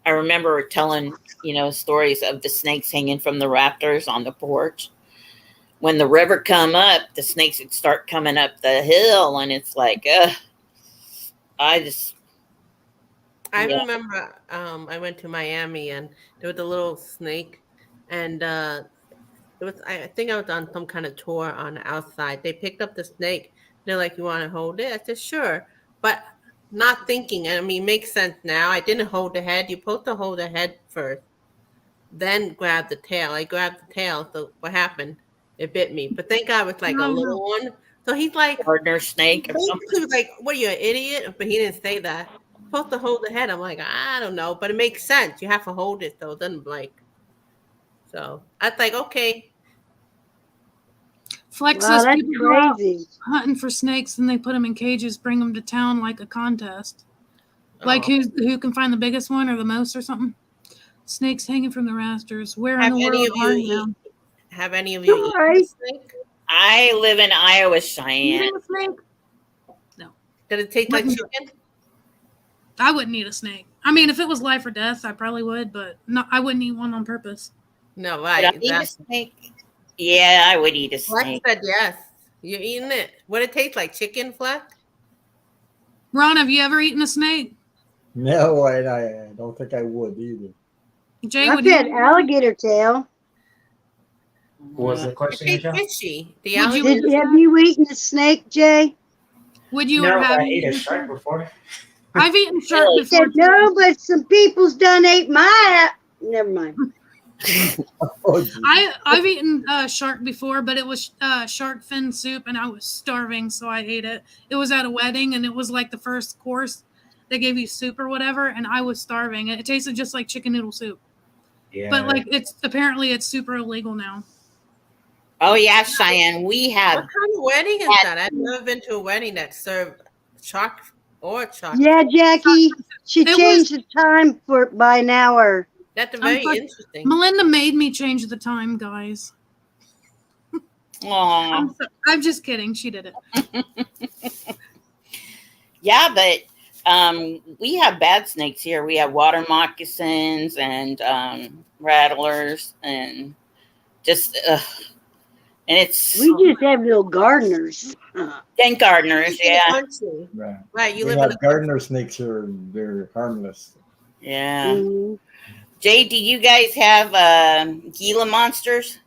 remember telling stories of the snakes hanging from the rafters on the porch. When the river come up, the snakes would start coming up the hill, and it's like, I Yeah. remember I went to Miami and there was a little snake, and it was I think I was on some kind of tour on the outside. They picked up the snake. They're like, "You want to hold it?" I said, "Sure," but not thinking. And I mean, it makes sense now. I didn't hold the head. You're supposed to hold the head first, then grab the tail. I grabbed the tail. So what happened? It bit me. But thank God it was like a little one. So he's like, Gardener snake or something. basically was like, "What are you, an idiot?" But he didn't say that. Supposed to hold the head. I'm like, I don't know, but it makes sense. You have to hold it so it doesn't like. So I was like, okay. Flex Wow, says that's people go out crazy. hunting for snakes and they put them in cages, bring them to town like a contest. Like Oh. who can find the biggest one or the most or something. Snakes hanging from the rafters. Where in Have the any world of are you you? have any of you eaten Right. a snake? I live in Iowa, Cheyenne. Eating a snake? Did it taste like Wouldn't do chicken? I wouldn't eat a snake. I mean, if it was life or death, I probably would, but no, I wouldn't eat one on purpose. No, Would I right. eat a Exactly. snake? Yeah, I would eat a Flex snake. said yes. You're eating it. What it tastes like? Chicken, Flex? Ron, have you ever eaten a snake? No, I don't think I would either. Jay, I've would you? had alligator tail. What was the It question, tastes Michelle? fishy. The Would you alligator. eat Have you eaten a snake, Jay? Would you No, have I ate a eaten shark before. I've eaten shark Really? before. Said no, but some people's done ate my. Never mind. Oh, geez. I've eaten shark before, but it was shark fin soup, and I was starving, so I ate it. It was at a wedding, and it was like the first course. They gave you soup or whatever, and I was starving. It tasted just like chicken noodle soup, Yeah. but like it's super illegal now. Oh yeah, Cheyenne. We What have kind of wedding is that? I've never been to a wedding that served shark or shark. Yeah, Jackie. She It was- changed the time for by an hour. That's very sorry. interesting. Melinda made me change the time, guys. Aw. I'm just kidding. She did it. Yeah, but we have bad snakes here. We have water moccasins and rattlers and just and it's We just have little gardeners. and gardeners. In the Yeah, country. Right. Right, you We live in have the gardener snakes here. They're harmless. yeah. Mhm. Jay, do you guys have Gila monsters?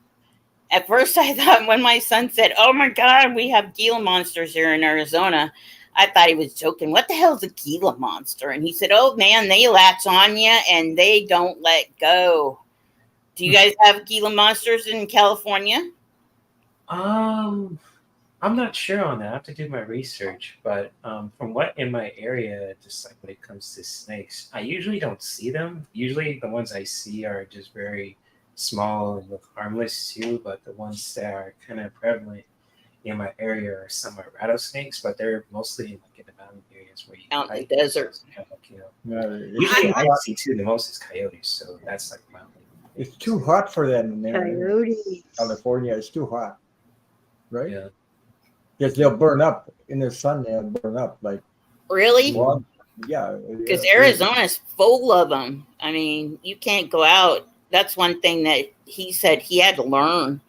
At first, I thought when my son said, "Oh my God, we have Gila monsters here in Arizona," I thought he was joking. What the hell is a Gila monster? And he said, "Oh man, they latch on you and they don't let go." Do you guys have Gila monsters in California? I'm not sure on that. I have to do my research, but from what in my area, just like when it comes to snakes, I usually don't see them. Usually, the ones I see are just very small and look harmless too. But the ones that are kind of prevalent in my area are somewhat rattlesnakes, but they're mostly like in the mountain areas where you Out in the hike. desert. Usually, I see too. The most is coyotes, so that's like mountain. It's too hot for them in there. Coyotes. California is too hot, right? Yeah. Because they'll burn up in the sun. They'll burn up like Really? one. Yeah. Because Arizona's full of them. I mean, you can't go out. That's one thing that he said he had to learn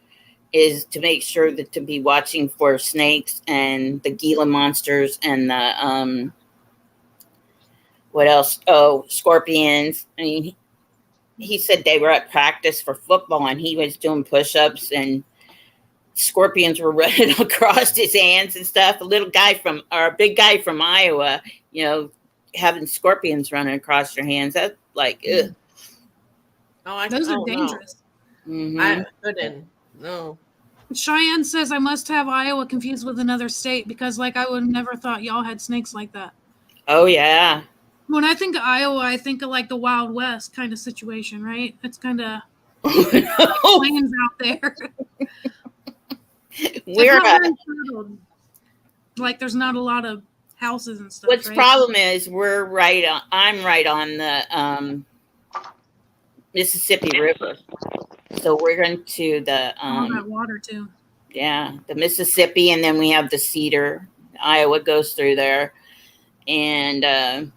is to make sure that to be watching for snakes and the Gila monsters and the what else? Oh, scorpions. I mean, he said they were at practice for football and he was doing push-ups and scorpions were running across his hands and stuff. A big guy from Iowa, having scorpions running across your hands. That's like, ugh. Those are dangerous. Mhm. I couldn't. No. Cheyenne says I must have Iowa confused with another state because, like, I would have never thought y'all had snakes like that. Oh yeah. When I think of Iowa, I think of like the Wild West kind of situation, right? It's kind of We're plains out there. It's not a, very settled. Like, there's not a lot of houses and stuff. what's right? problem is we're right on. I'm right on the Mississippi River, so we're going to the All that water too. yeah, the Mississippi, and then we have the Cedar. Iowa goes through there, and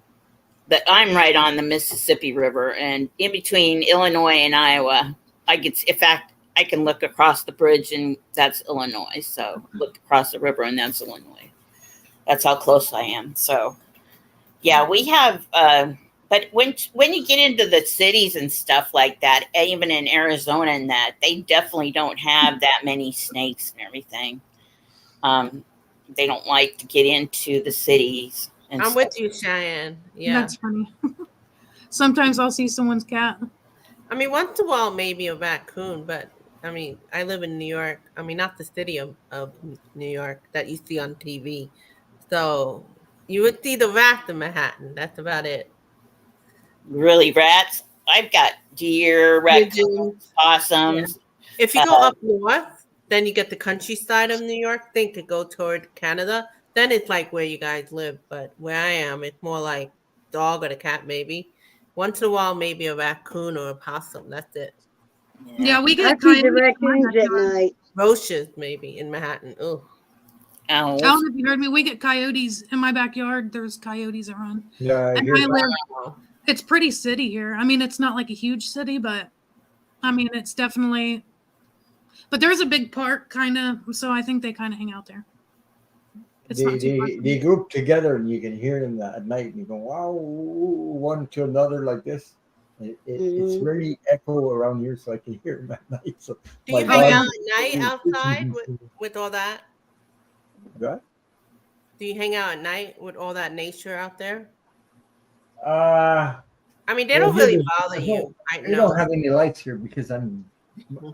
but I'm right on the Mississippi River, and in between Illinois and Iowa, in fact, I can look across the bridge, and that's Illinois. So look across the river, and that's Illinois. That's how close I am. So, yeah, we have. But when you get into the cities and stuff like that, even in Arizona and that, they definitely don't have that many snakes and everything. They don't like to get into the cities. And I'm stuff. with you, Cheyenne. Yeah. That's funny. Sometimes I'll see someone's cat. I mean, once in a while, maybe a raccoon, but I mean, I live in New York. I mean, not the city of New York that you see on TV. So you would see the rats in Manhattan. That's about it. Really, rats. I've got deer, raccoons, possums. If you go up north, then you get the countryside of New York. Think to go toward Canada. Then it's like where you guys live. But where I am, it's more like dog or the cat, maybe. Once in a while, maybe a raccoon or a possum. That's it. Yeah, we I get see the coyotes in my raccoons at backyard. night. Roaches, maybe in Manhattan. Oh, I don't know if you heard me. We get coyotes in my backyard. There's coyotes that run. Yeah, I And hear I that. live. It's pretty city here. I mean, it's not like a huge city, but I mean, it's definitely. But there's a big park, kind of. So I think they kind of hang out there. It's not too far. They group together and you can hear them at night and you go, wow, one to another like this. It's very echo around here, so I can hear them at night. So do my you hang out dog- at night outside with all that? What? Do you hang out at night with all that nature out there? Uh, I mean, they well, don't here really there's- bother you. I we know. don't have any lights here because I'm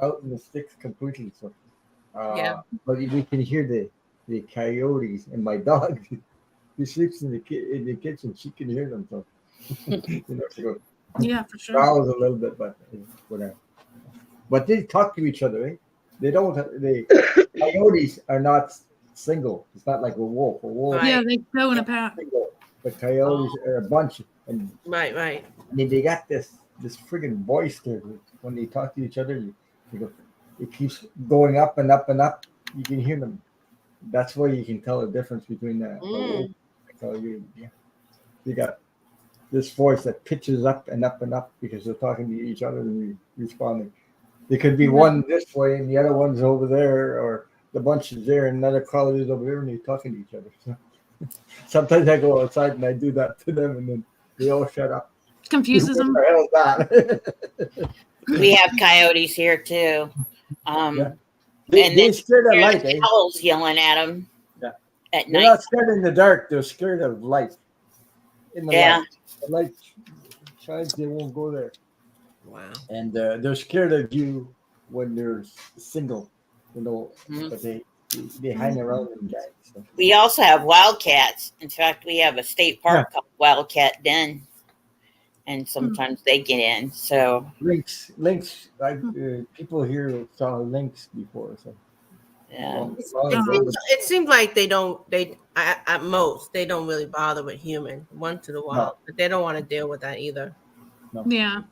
out in the sticks completely. So, Yeah. But we can hear the coyotes and my dog. She sleeps in the kitchen. She can hear them. So, she goes, Yeah, for sure. growls a little bit, but whatever. But they talk to each other, eh? They don't. Coyotes are not single. It's not like a wolf. A wolf. Right. Yeah, they go in a pack. Single. The coyotes are a bunch, and Right. I mean they got this friggin' voice there. When they talk to each other, it keeps going up and up and up. You can hear them. That's where you can tell the difference between the wolf and the coyote. Yeah. You got this voice that pitches up and up and up because they're talking to each other and responding. There could be one this way and the other one's over there, or the bunch is there and another color is over there, and they're talking to each other. So sometimes I go outside and I do that to them, and then they all shut up. Confuses them. What the hell is that? We have coyotes here too. Yeah. And They're then scared of there's light, eh? owls yelling at them Yeah. at They're night. not scared in the dark. They're scared of light. In the Yeah. light. The light shines, they won't go there. Wow. And they're scared of you when they're single, Mhm. but they hang around in gangs. So. We also have wildcats. In fact, we have a state park called Wildcat Den, and sometimes they get in. So Lynx. People here saw lynx before. So yeah, It seems like they at most they don't really bother with human once in a while, but they don't want to deal with that either. No. Yeah.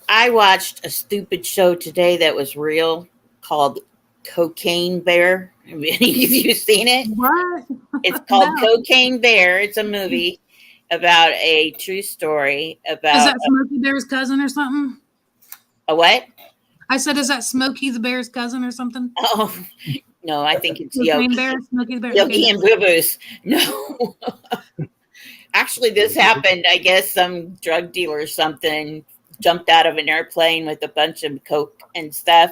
I watched a stupid show today that was real called Cocaine Bear. Have any of you seen it? What? It's called No. Cocaine Bear. It's a movie about a true story about Is that Smokey Bear's cousin or something? a what? I said, is that Smokey the Bear's cousin or something? Oh no, I think it's Cocaine Yogi. Bear, Smokey the Bear. Yogi Okay. and Boo Boos. No. Actually, this happened. I guess some drug dealer or something jumped out of an airplane with a bunch of coke and stuff,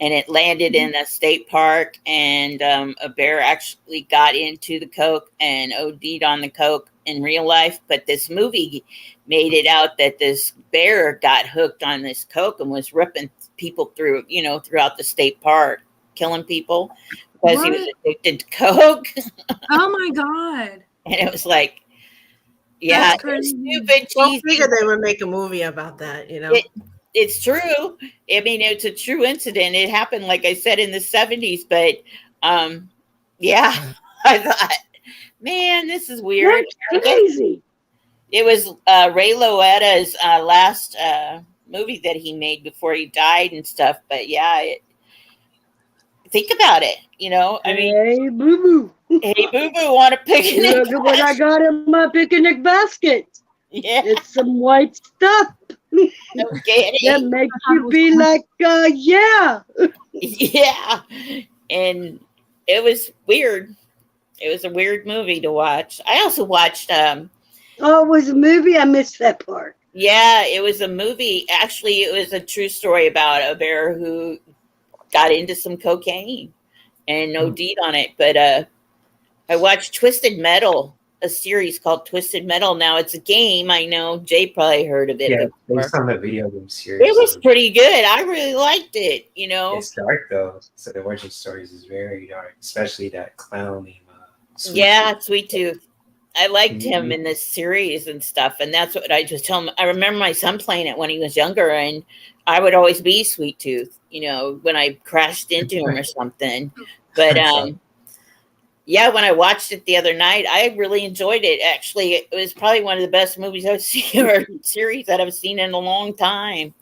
and it landed in a state park, and a bear actually got into the coke and OD'd on the coke in real life. But this movie made it out that this bear got hooked on this coke and was ripping people through, throughout the state park, killing people because he was addicted to coke. Oh my God. And it was like, yeah, it's stupid, Don't cheesy. figure they would make a movie about that, It's true. I mean, it's a true incident. It happened, like I said, in the 70s. But yeah, I thought, man, this is weird. That's crazy. It was Ray Liotta's last movie that he made before he died and stuff. But yeah, think about it. I mean, Hey, boo boo. hey, boo boo, want a picnic? Look at what I got in my picnic basket. Yeah, It's some white stuff no kidding. that makes you be like, yeah. Yeah, and it was weird. It was a weird movie to watch. I also watched. Oh, it was a movie? I missed that part. Yeah, it was a movie. Actually, it was a true story about a bear who got into some cocaine and OD'd on it. But I watched Twisted Metal, a series called Twisted Metal. Now it's a game. I know Jay probably heard of it. Yeah, before. based on the video game series. It was pretty good. I really liked it. It's dark though. So the origin stories is very dark, especially that clown named Sweet Yeah, Tooth. Sweet Tooth. I liked him in this series and stuff, and that's what I just tell him. I remember my son playing it when he was younger, and I would always be Sweet Tooth, when I crashed into him or something. But yeah, when I watched it the other night, I really enjoyed it. Actually, it was probably one of the best movies I've seen or series that I've seen in a long time.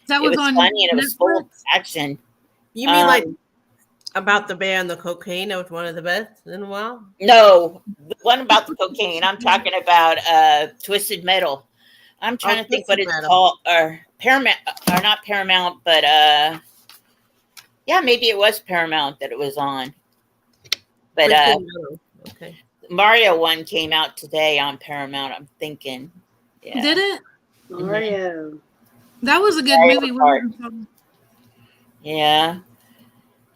That It was was on funny and it was full of Netflix? action. You mean like about the bear and the cocaine? That was one of the best in a while. No, the one about the cocaine. I'm talking about Twisted Metal. I'm trying to think what Twisted it's Metal. called, or Paramount, or not Paramount, but yeah, maybe it was Paramount that it was on. But Twisted Metal. Okay. Mario one came out today on Paramount. I'm thinking, yeah, Did it? Mario. That was a good Mario movie. Kart. Yeah,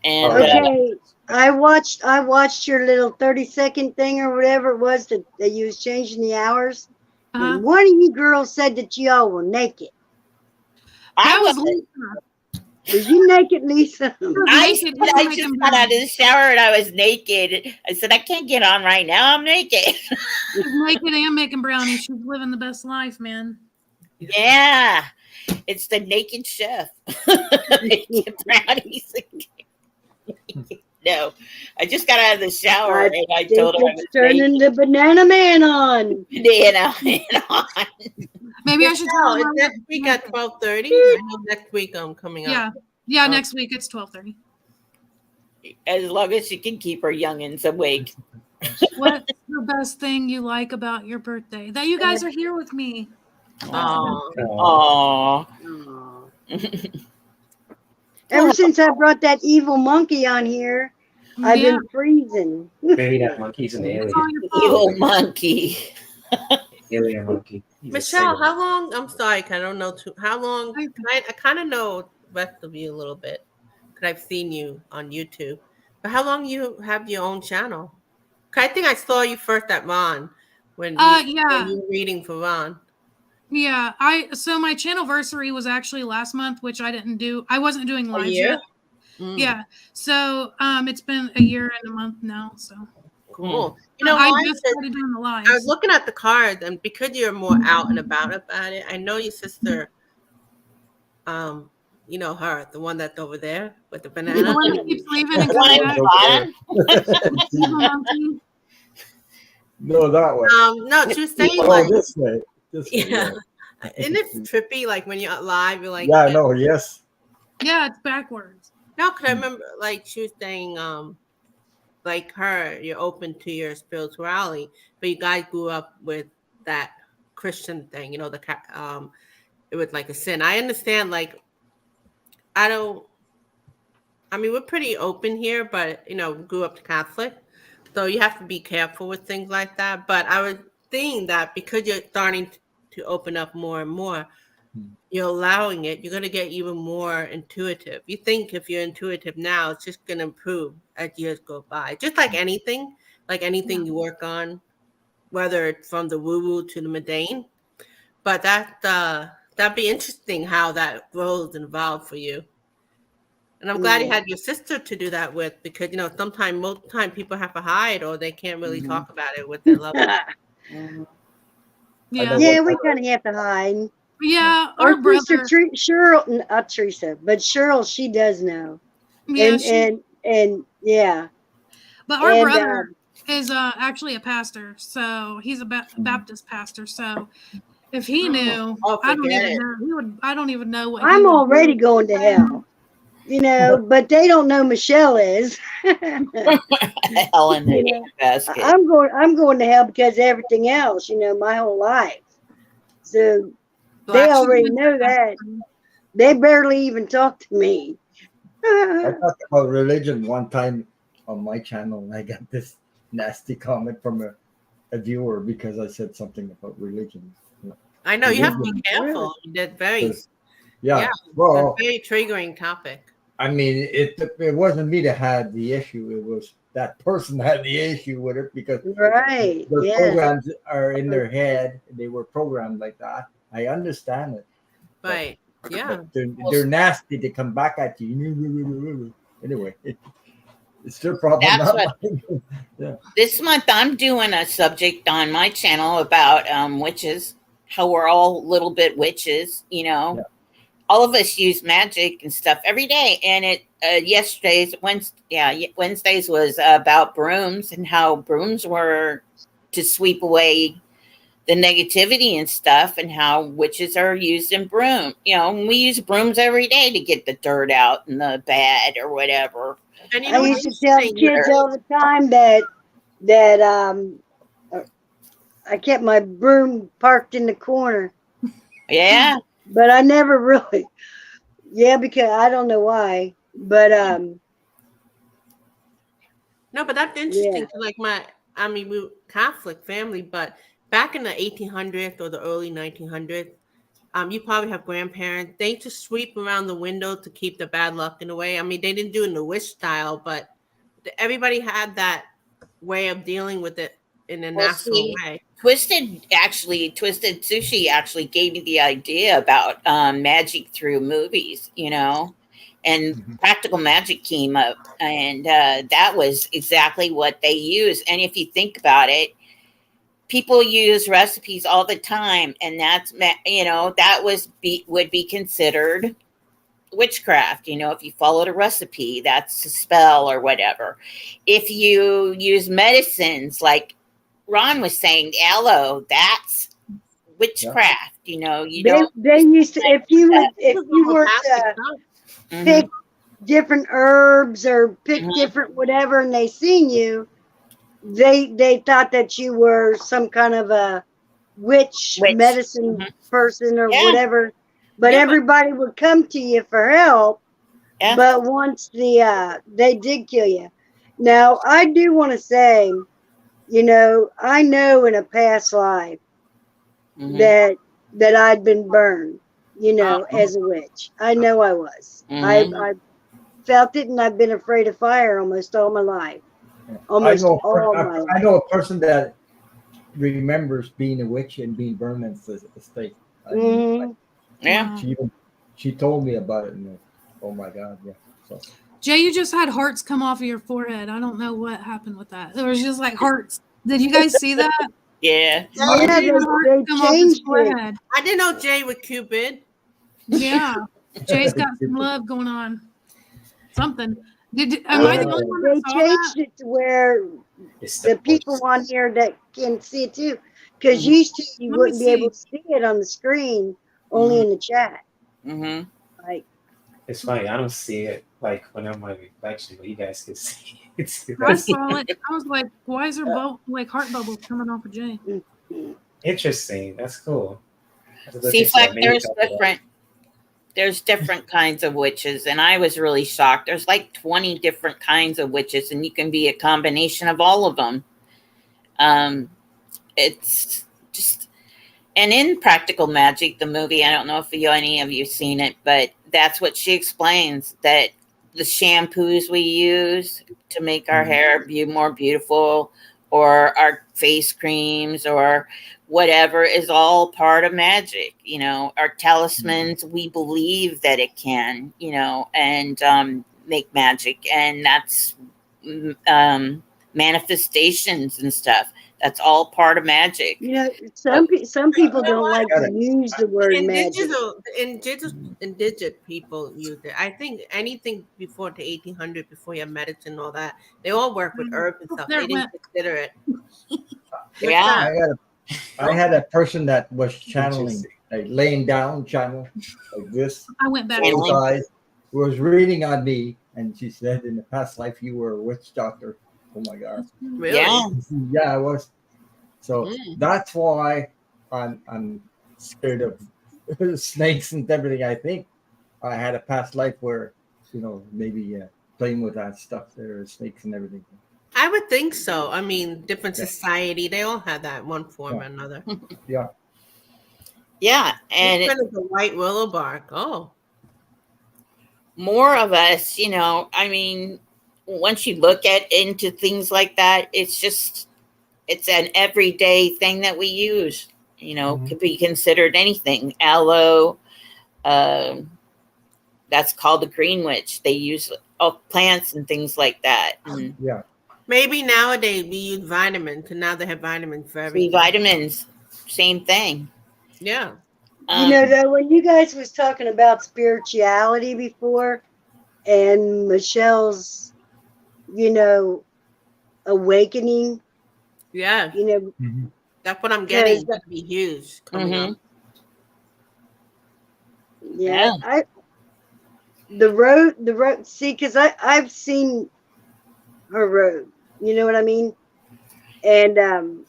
and Okay. I watched your little 30-second thing or whatever it was that you was changing the hours. Uh-huh. And one of you girls said that y'all were naked. I That was was. Lisa. Was you naked, Lisa? I naked. said I just got out of the shower and I was naked. I said I can't get on right now. I'm naked. She's naked and making brownies. She's living the best life, man. Yeah, it's the naked chef. Making brownies. No, I just got out of the shower and I told her I was It's turning naked. the banana man on. Banana. Maybe I should tell It's her. next week at 12:30. I know next week I'm coming up. Yeah. Yeah, Oh. next week it's 12:30. As long as she can keep her youngins awake. What's the best thing you like about your birthday? That you guys are here with me. Oh, Aww. Aw. Ever since I brought that evil monkey on here, I've Yeah. been freezing. Maybe that monkey's an It's all alien. your fault. Evil monkey. Alien monkey. He's a Michelle, singer. how long? I'm sorry, I don't know. How long? I kind of know the rest of you a little bit because I've seen you on YouTube. But how long you have your own channel? 'Cause I think I saw you first at Ron when Yeah. you were reading for Ron. Yeah, so my channelversary was actually last month, which I didn't do. I wasn't doing A lives year? yet. Mm, Yeah. So it's been a year and a month now. So cool. You know, I mine just says- started doing the I was lives. looking at the cards, and because you're more out and about it, I know your sister. You know her, the one that's over there with the The banana. one that keeps leaving and The coming one back. in Evil monkey. No, that way. No, she was saying Oh, like, this way. This way. yeah, isn't it trippy? Like when you're live, you're like, Yeah, I know. Yes. Yeah, it's backwards. No, because I remember like she was saying, like her, you're open to your spirituality, but you guys grew up with that Christian thing, it was like a sin. I understand, like, we're pretty open here, but we grew up Catholic, so you have to be careful with things like that. But I was thinking that because you're starting to open up more and more, you're allowing it, you're going to get even more intuitive. You think if you're intuitive now, it's just going to improve as years go by. Just like anything you work on, whether it's from the woo-woo to the mundane. But that'd be interesting how that grows and evolves for you. And I'm glad you had your sister to do that with, because most time people have to hide or they can't really talk about it with their loved ones. Yeah. Yeah, we kind of have to hide. Yeah, Our our brother. sister Cheryl, not Teresa, but Cheryl, she does know. Yeah, And yeah. but our and, brother is actually a pastor, so he's a Baptist pastor. So if he knew, I don't forget even it. know. I don't even know what. I'm already going to hell, but they don't know Michelle is. Hell in the basket. I'm going to hell because of everything else, my whole life. So they already know that. They barely even talk to me. I talked about religion one time on my channel, and I got this nasty comment from a viewer because I said something about religion. I know you have to be careful. That's very, well, very triggering topic. I mean, it wasn't me that had the issue; it was that person had the issue with it because their programs are in their head. They were programmed like that. I understand it. Right. But they're nasty. They come back at you. Anyway, it's their problem. That's not mine. Yeah. This month I'm doing a subject on my channel about witches, how we're all a little bit witches, Yeah. All of us use magic and stuff every day. And Wednesdays was about brooms and how brooms were to sweep away the negativity and stuff, and how witches are used in broom. We use brooms every day to get the dirt out and the bad or whatever. And I used to tell kids all the time that I kept my broom parked in the corner. Yeah. But I never really, because I don't know why, but no, but that's interesting. We Catholic family, but back in the 1800s or the early 1900s, you probably have grandparents. They used to sweep around the window to keep the bad luck in the way. I mean, they didn't do it in the wish style, but everybody had that way of dealing with it in a natural way. Twisted Sushi actually gave me the idea about magic through movies, and practical magic came up, and that was exactly what they use. And if you think about it, people use recipes all the time, and that's that would be considered witchcraft. If you followed a recipe, that's a spell or whatever. If you use medicines like Ron was saying, aloe, that's witchcraft. You don't. They used to, if you were to pick different herbs or pick different whatever, and they seen you, they thought that you were some kind of a witch. Medicine person or whatever. But everybody would come to you for help. Yeah. But once they did kill you. Now I do want to say, I know in a past life that I'd been burned, as a witch. I know I was. I felt it, and I've been afraid of fire almost all my life. I know a person that remembers being a witch and being burned at the stake. She told me about it, and oh my God, yeah. So. Jay, you just had hearts come off of your forehead. I don't know what happened with that. It was just like hearts. Did you guys see that? Yeah. They changed it. I didn't know Jay was Cupid. Yeah. Jay's got some love going on. Something. Am I the only one that saw changed that? it to where the people on here that can see it too. Because used to you wouldn't be able to see it on the screen, only in the chat. Like, it's funny. I don't see it like when I'm on reflection, but you guys can see it. I saw it. I was like, why is there heart bubbles coming off of Jay? Interesting. That's cool. See, Fleck, there's different kinds of witches, and I was really shocked. There's like 20 different kinds of witches, and you can be a combination of all of them. It's just, And in Practical Magic, the movie, I don't know if any of you seen it, but that's what she explains, that the shampoos we use to make our hair more beautiful, or our face creams, or whatever, is all part of magic. Our talismans, we believe that it can, and make magic, and that's manifestations and stuff. That's all part of magic. Some people You know don't what? like to use the word magic. Indigenous people use it. I think anything before the 1800, before your medicine, all that, they all work with herbs and stuff. There They it didn't went. consider it. Yeah. I had a person that was channeling, Interesting. like laying down, channel like this, I went back. Channeling. closed eyes, was reading on me, and she said, "In the past life, you were a witch doctor." Oh my God! Really? Yeah. Yeah, I was. So Mm. that's why I'm scared of snakes and everything. I think I had a past life where, maybe playing with that stuff there, snakes and everything. I would think so. I mean, different Yeah. society, they all have that in one form or another. Yeah. Yeah. And Which one is the white willow bark? Oh, more of us, once you look into things like that, it's an everyday thing that we use. Could be considered anything. Aloe, that's called the green witch. They use plants and things like that. And Yeah. maybe nowadays we use vitamins, and now they have vitamins for B everything. vitamins, same thing. Yeah. Though, when you guys was talking about spirituality before, and Michelle's, awakening, Yeah. That's what I'm getting. It's going to be huge coming up. Yeah. The road. See, because I've seen her road. You know what I mean? And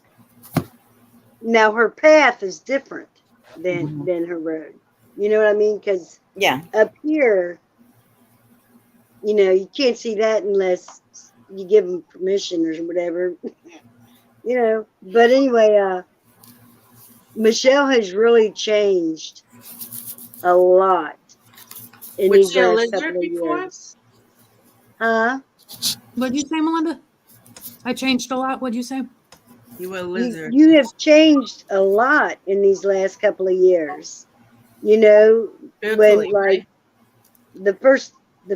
now her path is different than her road. You know what I mean? Because Yeah. up here, you can't see that unless you give them permission or whatever. But anyway, Michelle has really changed a lot in Was these she a last lizard couple of before? years. Huh? What'd you say, Melinda? I changed a lot. What'd you say? You were a lizard. You have changed a lot in these last couple of years. When Spiritually, like right? the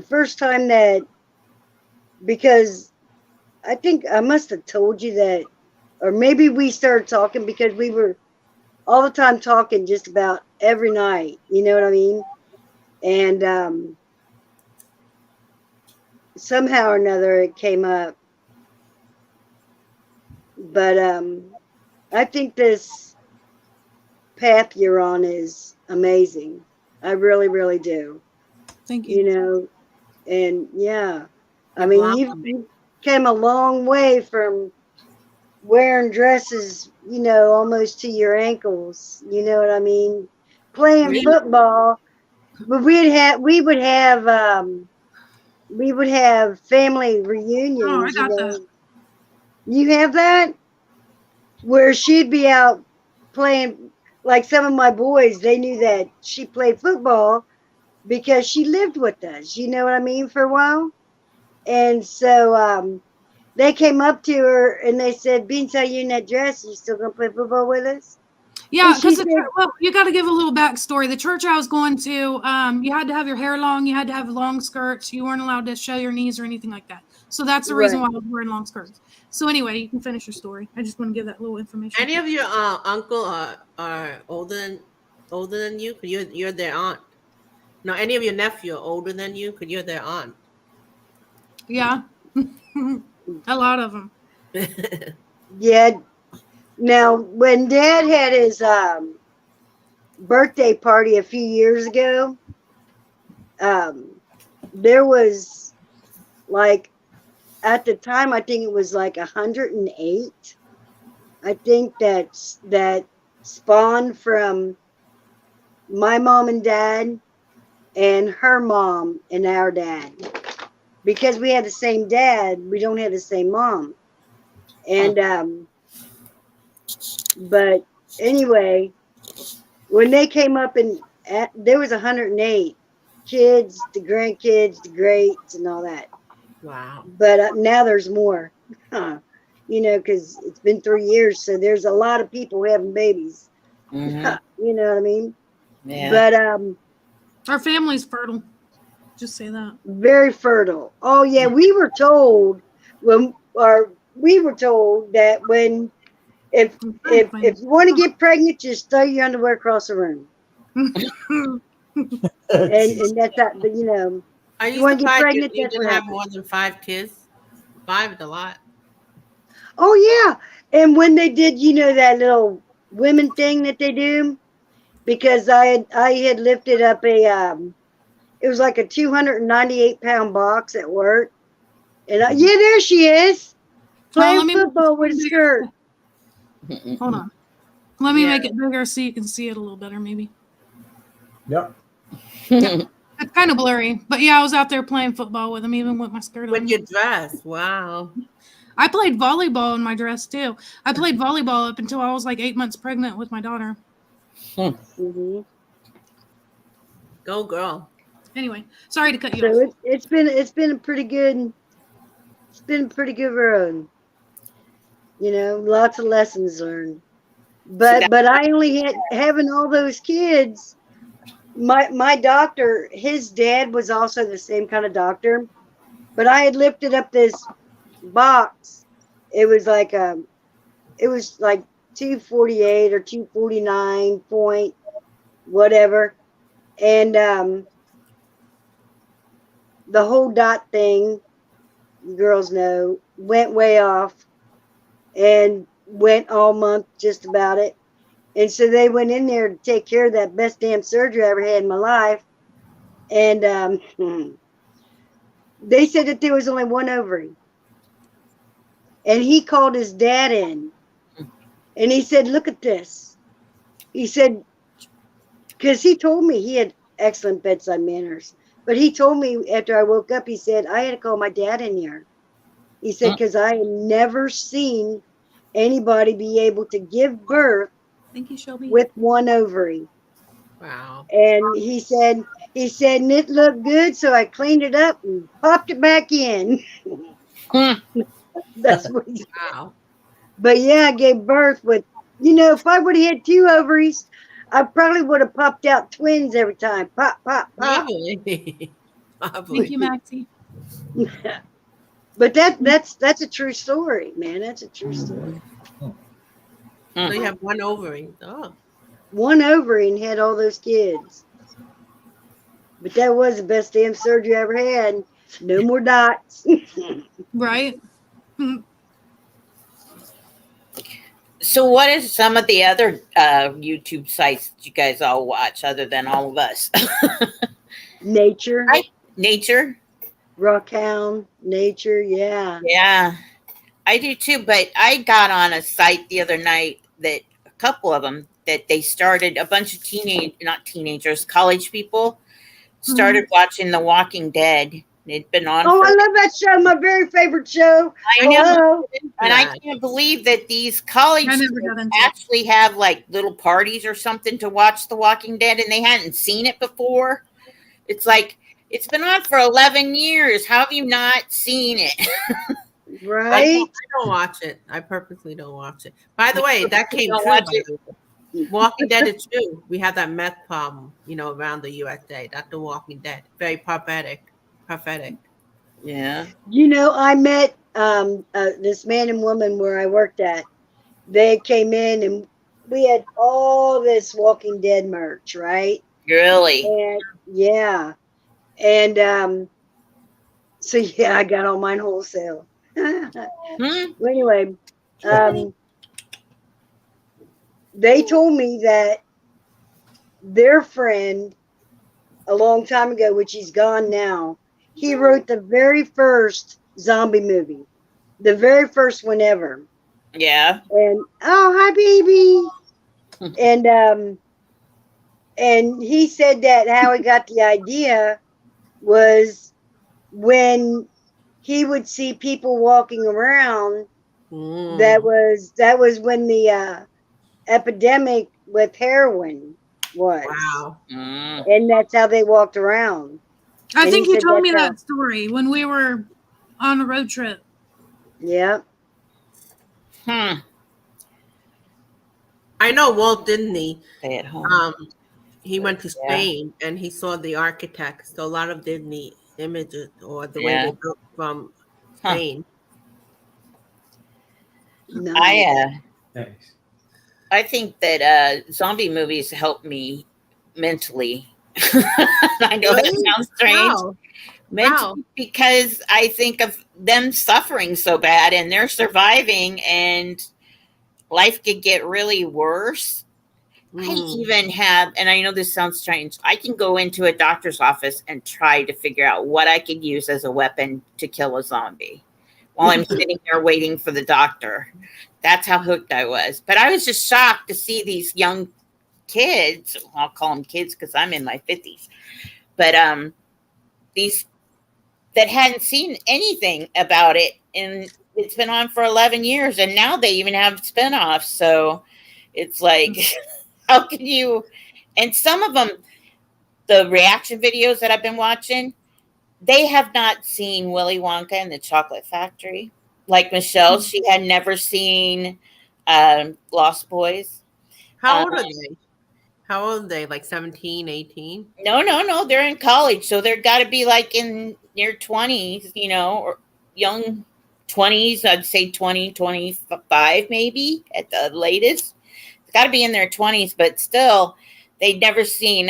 first time that, because I think I must have told you that, or maybe we started talking because we were all the time talking just about every night. You know what I mean? And somehow or another it came up. But I think this path you're on is amazing. I really, really do. Thank you. And yeah, I You're mean, welcome. you've came a long way from wearing dresses, almost to your ankles. You know what I mean? Playing Really? football, but we would have family reunions. Oh, I got that. You have that where she'd be out playing. Like some of my boys, they knew that she played football because she lived with us. You know what I mean? For a while. And so they came up to her and they said, "Beans, how you in that dress? You still gonna play football with us?" Yeah, And she because said, you got to give a little backstory. The church I was going to, you had to have your hair long. You had to have long skirts. You weren't allowed to show your knees or anything like that. So that's the reason why I was wearing long skirts. So anyway, you can finish your story. I just want to give that little information. Any of your uncle are older than you? Cause you're their aunt. No, any of your nephew are older than you? Cause you're their aunt. Yeah, a lot of them. "Yeah." Now, when Dad had his birthday party a few years ago, there was like, at the time, I think it was like 108. I think that spawned from my mom and dad and her mom and our dad. Because we had the same dad, we don't have the same mom. And but anyway, when they came up and there was 108 kids, the grandkids, the greats, and all that. Wow. But now there's more, you know, because it's been 3 years, so there's a lot of people having babies. Mhm. You know what I mean? Yeah. But Our family's fertile. Just say that. very fertile. Oh yeah, we were told that when if I'm trying to find if you want to get pregnant, just throw your underwear across the room, and that's that. But you know, Are you you want to get surprised pregnant, you that's didn't what have happens. more than 5 kids? 5 is a lot. Oh yeah, and when they did, you know, that little women thing that they do, because I had lifted up it was like a 298-pound box at work, and yeah, there she is Well, let playing me make football with a this skirt. bigger. Hold on. Let me Yeah. make it bigger so you can see it a little better, maybe. Yep. It's kind of blurry, but yeah, I was out there playing football with him, even with my skirt on. With your dress. Wow. I played volleyball in my dress too. I played volleyball up until I was like 8 months pregnant with my daughter. Hmm. Go girl. Anyway, sorry to cut you So off. it's been a pretty good road. You know, lots of lessons learned. But I only had having all those kids. My doctor, his dad was also the same kind of doctor, but I had lifted up this box. It was like it was like 248 or 249 point whatever, and the whole dot thing, you girls know, went way off and went all month just about it. And so they went in there to take care of that best damn surgery I ever had in my life. And they said that there was only one ovary. And he called his dad in and he said, "Look at this." He said, because he told me he had excellent bedside manners. But he told me after I woke up, he said, "I had to call my dad in here." He said, because I had never seen anybody be able to give birth Thank you, Shelby. with one ovary. Wow. And he said, and it looked good, so I cleaned it up and popped it back in. That's what he said. Wow. But yeah, I gave birth with, you know, if I would have had 2 ovaries, I probably would have popped out twins every time. Pop, pop, pop. Probably. Thank you, Maxie. But that's a true story, man. That's a true story. So you have one ovary. Oh. One ovary and had all those kids. But that was the best damn surgery I ever had. No more dots. Right? So, what is some of the other YouTube sites that you guys all watch other than all of us? Nature. Nature? Rockhound. Nature. Yeah. Yeah, I do too. But I got on a site the other night that a couple of them that they started, a bunch of not teenagers, college people started watching The Walking Dead. It'd been on. Oh, I love that show. My very favorite show. I know. Hello. And I can't believe that these college I never students got into it. actually have like little parties or something to watch The Walking Dead, and they hadn't seen it before. It's like, it's been on for 11 years. How have you not seen it? Right? I don't watch it. I purposely don't watch it. By the way, that came Don't true. watch by it? the way. Walking Dead is true. We have that meth problem, you know, around the USA. That's The Walking Dead. Very prophetic. Yeah. You know, I met this man and woman where I worked at. They came in and we had all this Walking Dead merch, right? Really? And yeah. And so yeah, I got all mine wholesale. Hmm? Well, anyway, they told me that their friend a long time ago, which he's gone now, he wrote the very first zombie movie, the very first one ever. Yeah. And oh, hi, baby. And he said that how he got the idea was when he would see people walking around. That was when the epidemic with heroin was. Wow. Mm. And that's how they walked around. I And think he you said told me that's that story when we were on a road trip. Yep. Hmm. I know Walt Disney. Stay at home. He went to Yeah. Spain and he saw the architects. So a lot of Disney images or the way Yeah. they built from Huh. Spain. Nice. Nice. I think that zombie movies help me mentally. I know that Really? sounds strange. Wow. Mentally, because I think of them suffering so bad and they're surviving, and life could get really worse. I Mm. even have, and I know this sounds strange, I can go into a doctor's office and try to figure out what I could use as a weapon to kill a zombie while I'm sitting there waiting for the doctor. That's how hooked I was. But I was just shocked to see these young kids. I'll call them kids because I'm in my 50s. But these that hadn't seen anything about it, and it's been on for 11 years, and now they even have spinoffs. So it's like, how can you? And some of them, the reaction videos that I've been watching, they have not seen Willy Wonka and the Chocolate Factory. Like Michelle, she had never seen Lost Boys. How old are they? How old are they? Like 17, 18? No. They're in college, so they're got to be like in their 20s, or young 20s. I'd say 20, 25 maybe at the latest. It's got to be in their 20s, but still, they'd never seen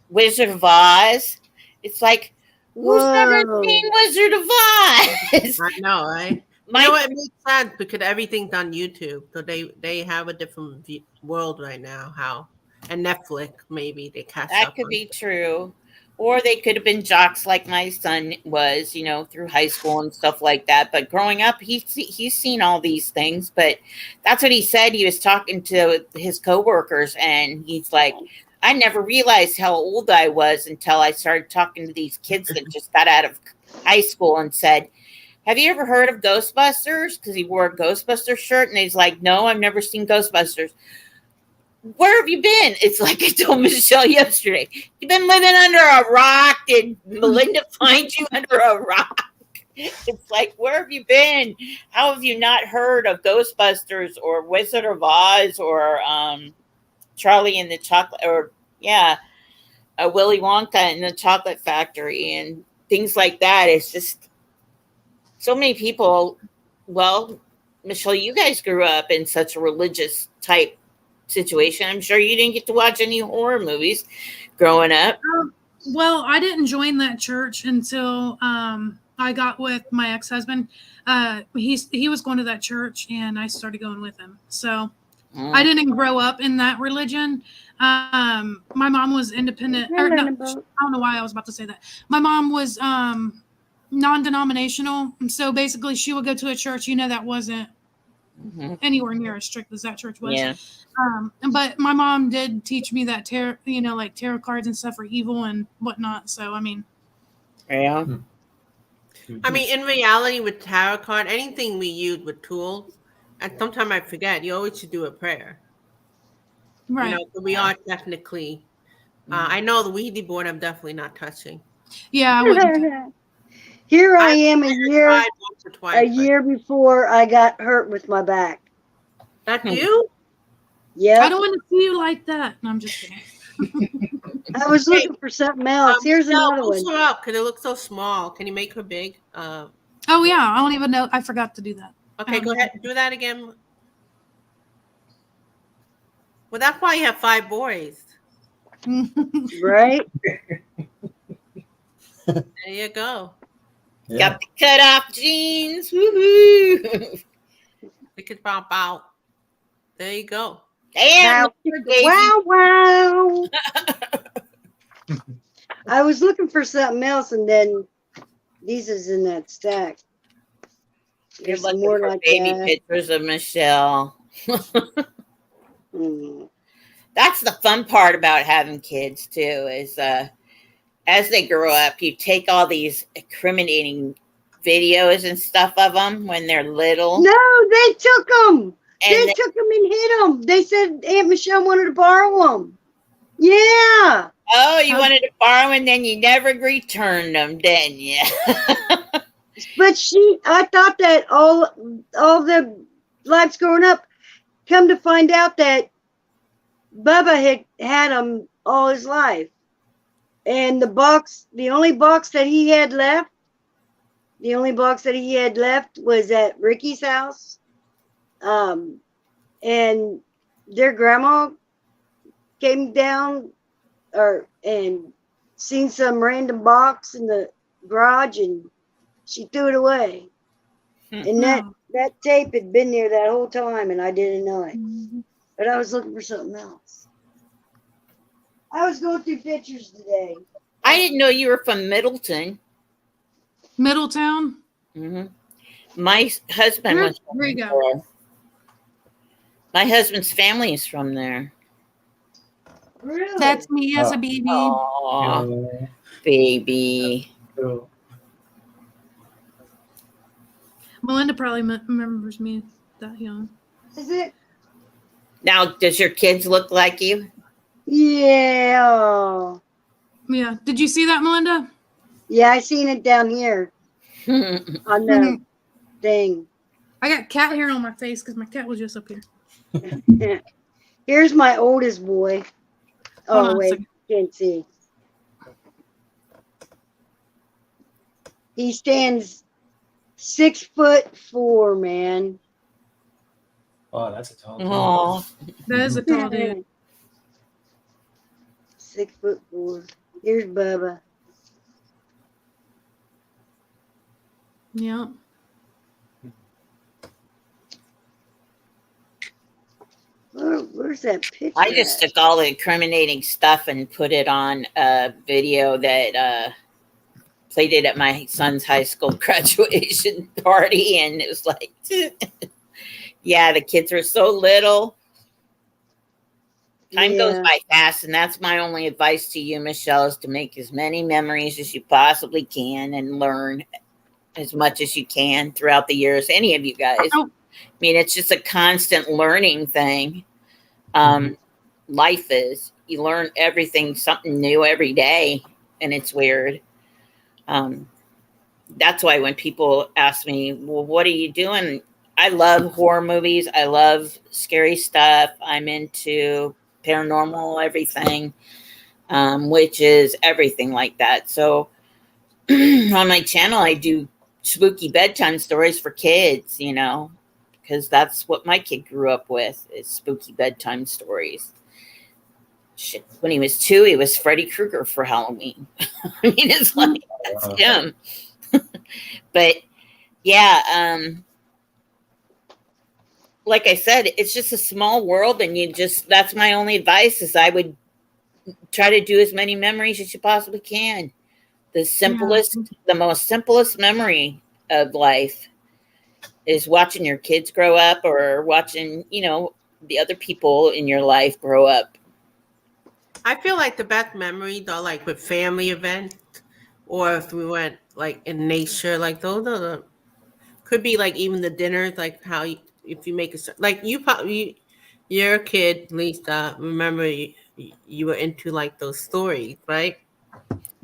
Wizard of Oz. It's like, who's never seen Wizard of Oz? I know, right? You know what? It makes sense because everything's on YouTube, so they have a different world right now. And Netflix maybe they catch That up. could be true. Or they could have been jocks like my son was, through high school and stuff like that. But growing up, he's seen all these things. But that's what he said. He was talking to his coworkers, and he's like, I never realized how old I was until I started talking to these kids that just got out of high school and said, have you ever heard of Ghostbusters? Because he wore a Ghostbusters shirt. And he's like, no, I've never seen Ghostbusters. Where have you been? It's like I told Michelle yesterday. You've been living under a rock. Did Melinda find you under a rock? It's like, where have you been? How have you not heard of Ghostbusters or Wizard of Oz or Charlie and the Chocolate, or Willy Wonka and the Chocolate Factory and things like that? It's just so many people. Well, Michelle, you guys grew up in such a religious type situation. I'm sure you didn't get to watch any horror movies growing up. Well, I didn't join that church until I got with my ex-husband. He was going to that church, and I started going with him. So I didn't grow up in that religion. My mom was independent. I don't know why I was about to say that. My mom was non-denominational, and so basically she would go to a church, that wasn't anywhere near as strict as that church was. Yeah. But my mom did teach me that like tarot cards and stuff are evil and whatnot. So I mean, yeah. I mean, in reality, with tarot card, anything we use with tools, and sometimes I forget, you always should do a prayer. right? So we are technically. I know the Ouija board. I'm definitely not touching. Yeah, I wouldn't. Here I am a tried year before I got hurt with my back. That's you? Yeah. I don't want to see you like that. No, I'm just kidding. I was looking for something else. Here's another one. Push her up because it looks so small. Can you make her big? Oh yeah, I don't even know. I forgot to do that. Okay, go ahead. Do that again. Well, that's why you have 5 boys. Right? There you go. Yeah. Got the cut off jeans. Woohoo! We could pop out. There you go. Damn. Wow. I was looking for something else, and then these is in that stack. You're There's looking more for like baby that. pictures of Michelle. Mm. That's the fun part about having kids too, is as they grow up, you take all these incriminating videos and stuff of them when they're little. No, they took them. They then, took them and hid them. They said Aunt Michelle wanted to borrow them. Yeah. oh, you wanted to borrow and then you never returned them, didn't you? But I thought that all the lives growing up, come to find out that Bubba had them all his life. And the only box that he had left was at Ricky's house. And their grandma came down and seen some random box in the garage and she threw it away. And that tape had been there that whole time and I didn't know it. But I was looking for something else. I was going through pictures today. I didn't know you were from Middleton. Middletown. Mm-hmm. My husband was from There you go. there. My husband's family is from there. Really? That's me as a baby. Oh, baby. So, Melinda probably remembers me that young. Is it? Now, does your kids look like you? Yeah. Yeah. Did you see that, Melinda? Yeah, I seen it down here on the thing. I got cat hair on my face because my cat was just up here. Here's my oldest boy. Hold on Oh a wait, second. can't see. He stands 6'4", man. oh, that's a tall. Dude. Oh, That is a tall dude. 6'4". Here's Bubba. Yeah. Where's that picture? I just at? took all the incriminating stuff and put it on a video that played it at my son's high school graduation party, and it was like, yeah, the kids are so little. Time goes Yeah. by fast, and that's my only advice to you, Michelle, is to make as many memories as you possibly can and learn as much as you can throughout the years. Any of you guys. Oh. I mean, it's just a constant learning thing. Life is. You learn everything, something new every day, and it's weird. That's why when people ask me, well, what are you doing? I love horror movies. I love scary stuff. I'm into paranormal everything, witches, everything like that. So on my channel, I do spooky bedtime stories for kids, you know, because that's what my kid grew up with, is spooky bedtime stories. Shit. When he was 2, he was Freddy Krueger for Halloween. I mean, it's like, that's him. But yeah, like I said, it's just a small world, and that's my only advice, is I would try to do as many memories as you possibly can. The most simplest memory of life is watching your kids grow up, or watching, you know, the other people in your life grow up. I feel like the best memories are like with family events, or if we went like in nature, like those are the, could be like even the dinners, like how if you make like you probably, your kid Lisa, remember you were into like those stories, right?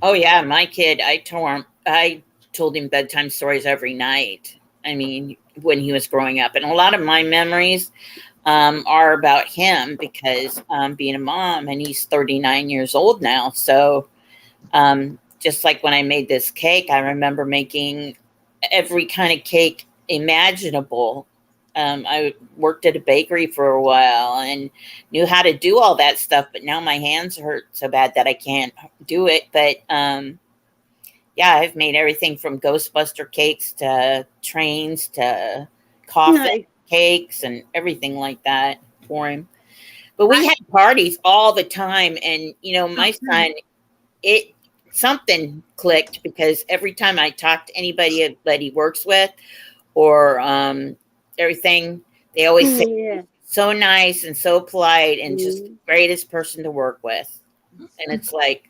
Oh yeah, my kid, I told him bedtime stories every night. I mean, when he was growing up, and a lot of my memories are about him, because being a mom, and he's 39 years old now. So just like when I made this cake, I remember making every kind of cake imaginable. I worked at a bakery for a while and knew how to do all that stuff, but now my hands hurt so bad that I can't do it. But yeah, I've made everything from Ghostbuster cakes to trains to coffin cakes and everything like that for him. But we had parties all the time, and you know, my son, something clicked, because every time I talk to anybody that he works with, or everything, they always say so nice and so polite and just the greatest person to work with. And it's like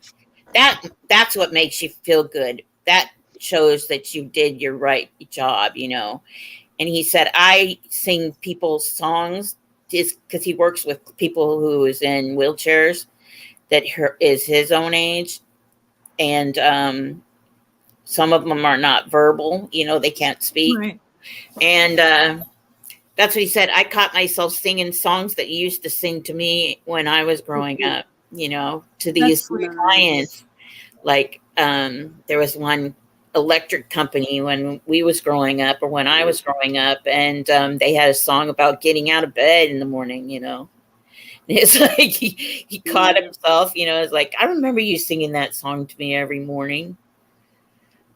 that's what makes you feel good. That shows that you did your right job, you know. And he said, I sing people's songs just because he works with people who is in wheelchairs that is his own age. And some of them are not verbal, they can't speak. Right. And that's what he said. I caught myself singing songs that you used to sing to me when I was growing up, to these clients. Like there was one electric company when we was growing up, or when I was growing up, and they had a song about getting out of bed in the morning. It's like he caught himself, it's like, I remember you singing that song to me every morning.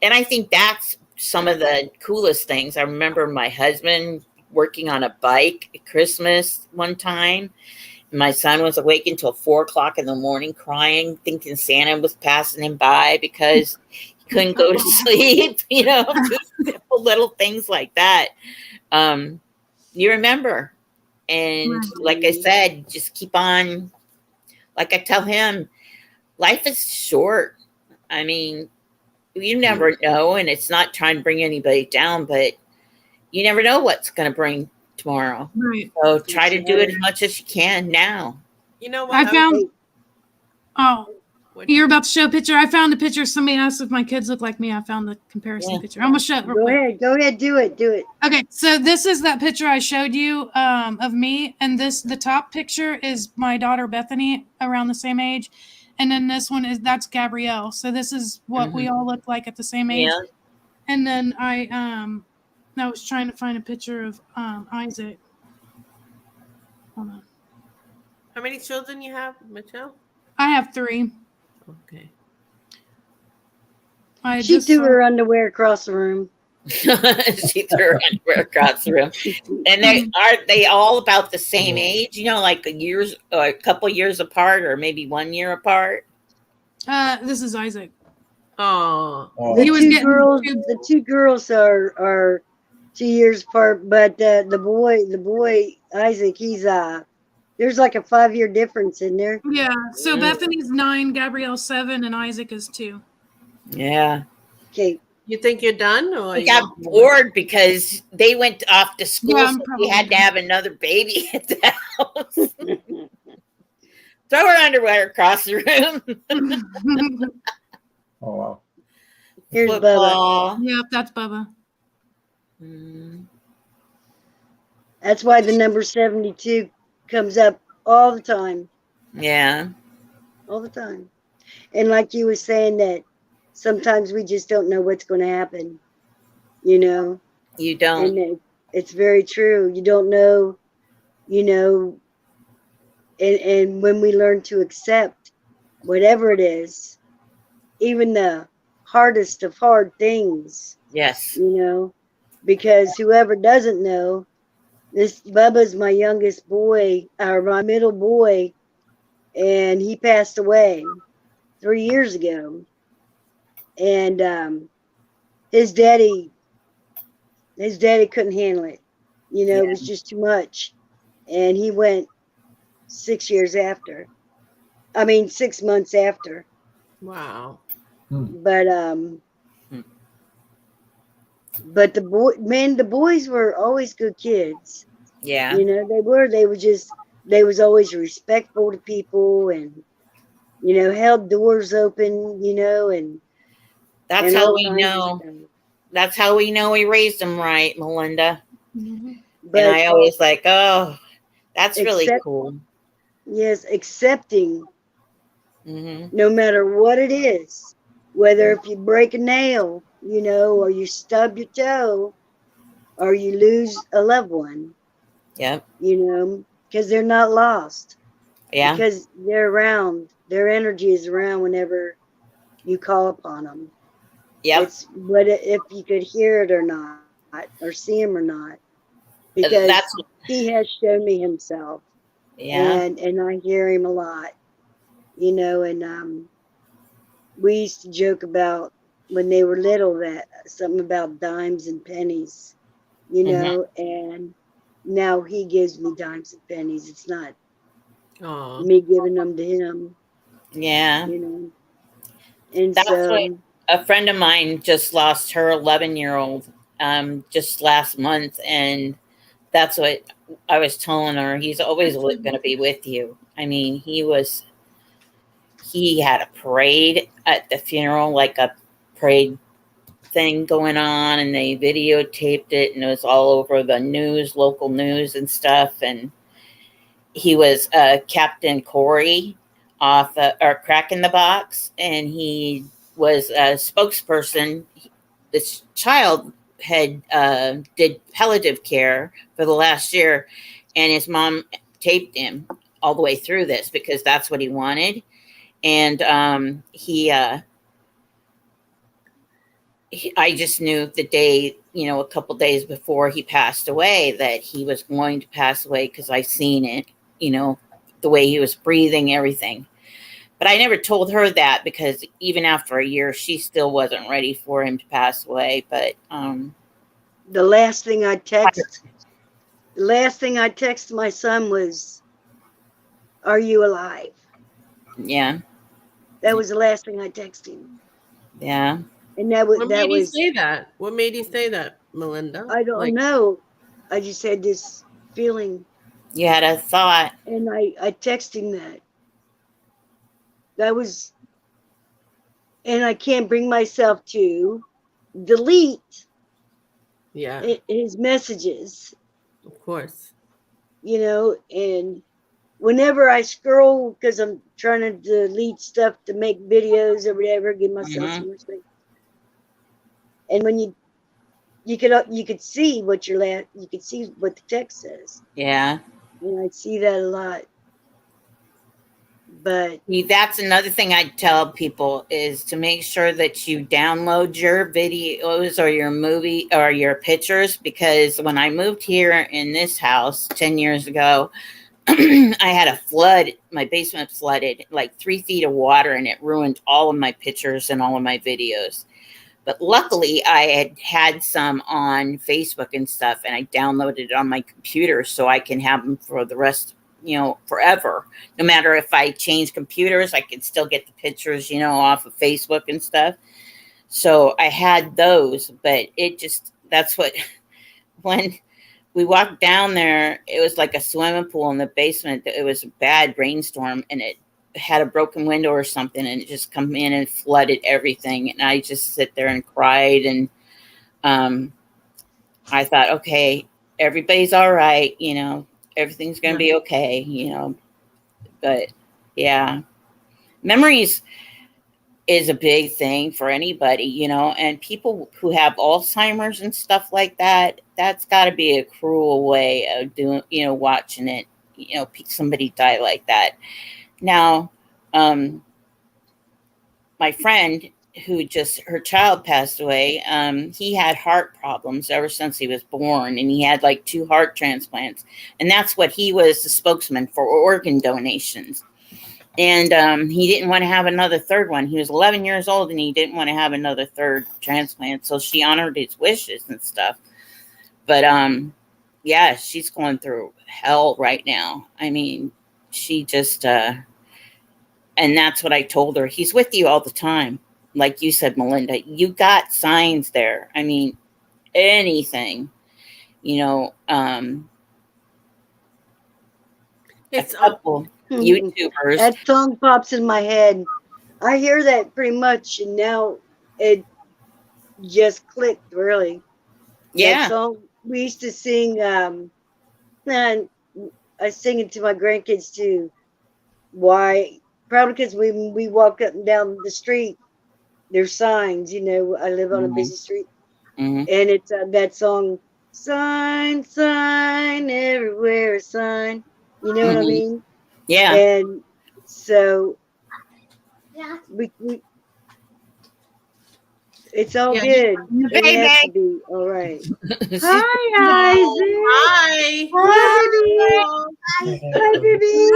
And I think that's some of the coolest things. I remember my husband working on a bike at Christmas one time. My son was awake until 4:00 in the morning, crying, thinking Santa was passing him by because he couldn't go to sleep, just simple little things like that. You remember. And like I said, just keep on. Like I tell him, life is short. I mean, you never know, and it's not trying to bring anybody down, but you never know what's going to bring tomorrow. Right. So try to do it as much as you can now. You know what? I found. Oh, you're about to show a picture. I found a picture. Somebody asked if my kids look like me. I found the comparison picture. I'm gonna show it real quick. Go ahead, do it. Okay, so this is that picture I showed you of me, and the top picture is my daughter Bethany, around the same age, and then this one that's Gabrielle. So this is what we all look like at the same age. Yeah. And then I was trying to find a picture of Isaac. Hold on. How many children you have, Michelle? I have 3. Okay. She threw her underwear across the room. She threw her underwear across the room. And they all about the same age, like a couple years apart, or maybe 1 year apart? This is Isaac. Oh. The two girls are 2 years apart, but the boy Isaac, he's there's like a 5-year difference in there. Yeah. So Bethany's 9, Gabrielle's 7, and Isaac is 2. Yeah. Okay. You think you're done? Or I got bored because they went off to school, so we had to have another baby at the house. Throw her underwear across the room. Oh, wow. Here's Football. Bubba. Yep, that's Bubba. That's why the number 72 comes up all the time. Yeah. All the time. And like you were saying, that sometimes we just don't know what's going to happen. You don't. And it's very true. You don't know, and when we learn to accept whatever it is, even the hardest of hard things. Yes. Because whoever doesn't know, this Bubba's my youngest boy, or my middle boy, and he passed away 3 years ago. And his daddy couldn't handle it. It was just too much. And he went 6 years after. 6 months after. Wow. But the boys were always good kids. Yeah. They was always respectful to people, and held doors open, and that's how we know. That's how we know we raised them right, Melinda. But and I always like, oh, that's really cool. Yes, accepting no matter what it is, whether if you break a nail, or you stub your toe, or you lose a loved one. Yep. Because they're not lost. Yeah. Because they're around. Their energy is around whenever you call upon them. Yep. It's if you could hear it or not, or see him or not. Because he has shown me himself. Yeah. And I hear him a lot. And we used to joke about when they were little, that something about dimes and pennies, and now he gives me dimes and pennies. It's not me giving them to him. Yeah. And that's what a friend of mine just lost her 11-year-old just last month, and that's what I was telling her. He's always going to be with you. I mean, he had a parade at the funeral, like a parade thing going on, and they videotaped it, and it was all over the news, local news and stuff. And he was Captain Corey off or Crack in the Box, and he was a spokesperson. This child had did palliative care for the last year, and his mom taped him all the way through this because that's what he wanted. And I just knew the day, a couple days before he passed away, that he was going to pass away because I seen it, the way he was breathing, everything. But I never told her that because even after a year, she still wasn't ready for him to pass away. But the last thing I text my son was, "Are you alive?" Yeah. That was the last thing I texted him. Yeah. And that was What made you say that? What made you say that, Melinda? I don't know. I just had this feeling. You had a thought. And I texted him that. That was, and I can't bring myself to delete his messages. Of course. And whenever I scroll, because I'm trying to delete stuff to make videos or whatever, give myself some respect. And when you could see what you could see what the text says. Yeah. And I see that a lot. But that's another thing I tell people is to make sure that you download your videos or your movie or your pictures, because when I moved here in this house 10 years ago, I had a flood. My basement flooded, like 3 feet of water, and it ruined all of my pictures and all of my videos. But luckily, I had some on Facebook and stuff, and I downloaded it on my computer so I can have them for the rest, forever. No matter if I change computers, I can still get the pictures, off of Facebook and stuff. So I had those, but that's what, when we walked down there, it was like a swimming pool in the basement. It was a bad rainstorm, and it had a broken window or something, and it just come in and flooded everything. And I just sit there and cried. And I thought, okay, everybody's all right. Everything's going to be okay, but yeah, memories is a big thing for anybody, and people who have Alzheimer's and stuff like that, that's got to be a cruel way of doing, watching it, somebody die like that. Now, my friend who her child passed away, he had heart problems ever since he was born, and he had like 2 heart transplants, and that's what he was the spokesman for, organ donations. And he didn't want to have another third one. He was 11 years old, and he didn't want to have another third transplant, so she honored his wishes and stuff. But yeah, she's going through hell right now. I mean, she just and that's what I told her. He's with you all the time. Like you said, Melinda, you got signs there. I mean, anything, it's a couple YouTubers. That song pops in my head. I hear that pretty much, and now it just clicked, really. Yeah. That song we used to sing, and I sing it to my grandkids too. Why? Probably because we walk up and down the street, there's signs. I live on a busy street, and it's that song, sign, sign, everywhere a sign. You know what I mean? Yeah. And so we it's all good. It has to be all right. Hi, Isaac. Hi. Hi, baby.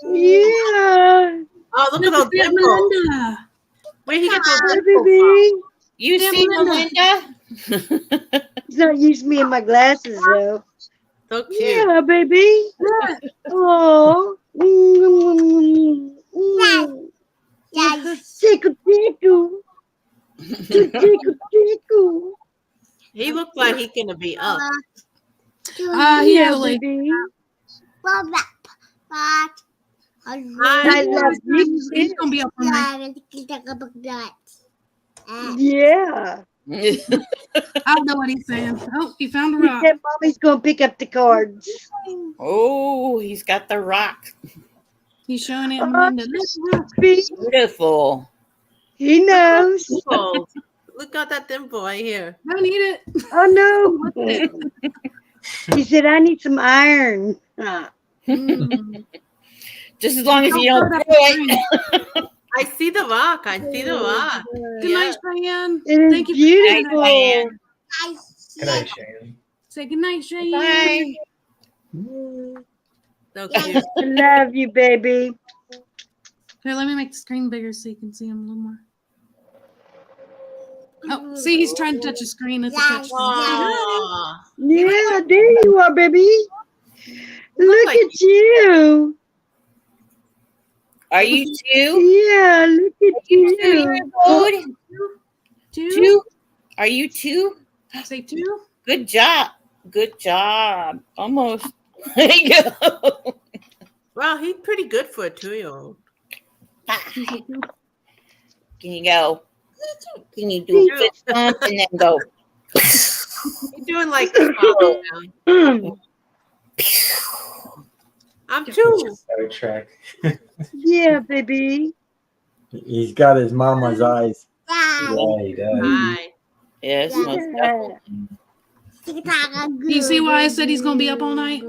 Yeah. Oh, look at those dimples. Melinda. Where he get those Hi, dimples baby. You see Melinda? He's not used to me in my glasses though. So cute. Yeah, baby. Oh. Tickle, tickle. Tickle, tickle. He looked like he's gonna be up. He had Yeah, a late. baby. Hi. I love you. He's gonna be up all night. Yeah. I don't know what he's saying. Oh, he found a He rock. said Mommy's gonna pick up the cards. Oh, he's got the rock. He's showing it. Oh, Melinda. Look, rock. sweet. Beautiful. He knows. Dimples. Look at that dimple right here. Don't eat it. Oh no. He said, I need some iron. Mm. Just as long as you Don't don't throw throw it it. up the I see the rock. I see the rock. Good night, Cheyenne. It is Thank you. beautiful. Diane. Good night, Shane. Say good night, Cheyenne. Bye. So cute. I love you, baby. Here, let me make the screen bigger so you can see him a little more. Oh, see, he's trying to touch the screen. It's a touch screen. Aw. Yeah, there you are, baby. Look like- at you. Are you two? Yeah, look at 2 you. years old? Two? 2? Are you 2? Say two? Good job. Good job. Almost. There you go. Well, he's pretty good for a 2-year-old. Can you go? Can you do a fist bump and then go? He's doing like the follow now. I'm 2. Star Trek. Yeah, baby. He's got his mama's eyes. Yeah, he does. Hi. Yes, most definitely. You see why I said he's going to be up all night?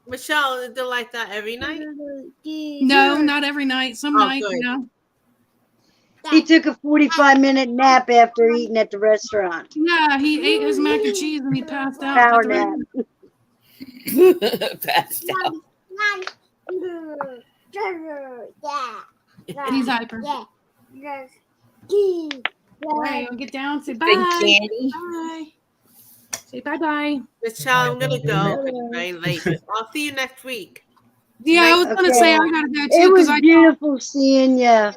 Michelle, is it like that every night? No, not every night. Some Oh, nights, good. you know. He took a 45-minute nap after eating at the restaurant. Yeah, he ate his mac and cheese and he passed out. Power at the nap. Passed out. He's hyper. All right, we'll get down. Say Big bye. candy. Bye. Say bye-bye. Michelle, I'm gonna go. It's very late. I'll see you next week. Yeah, I was going to Okay. say I got to go It too was because I beautiful seeing you.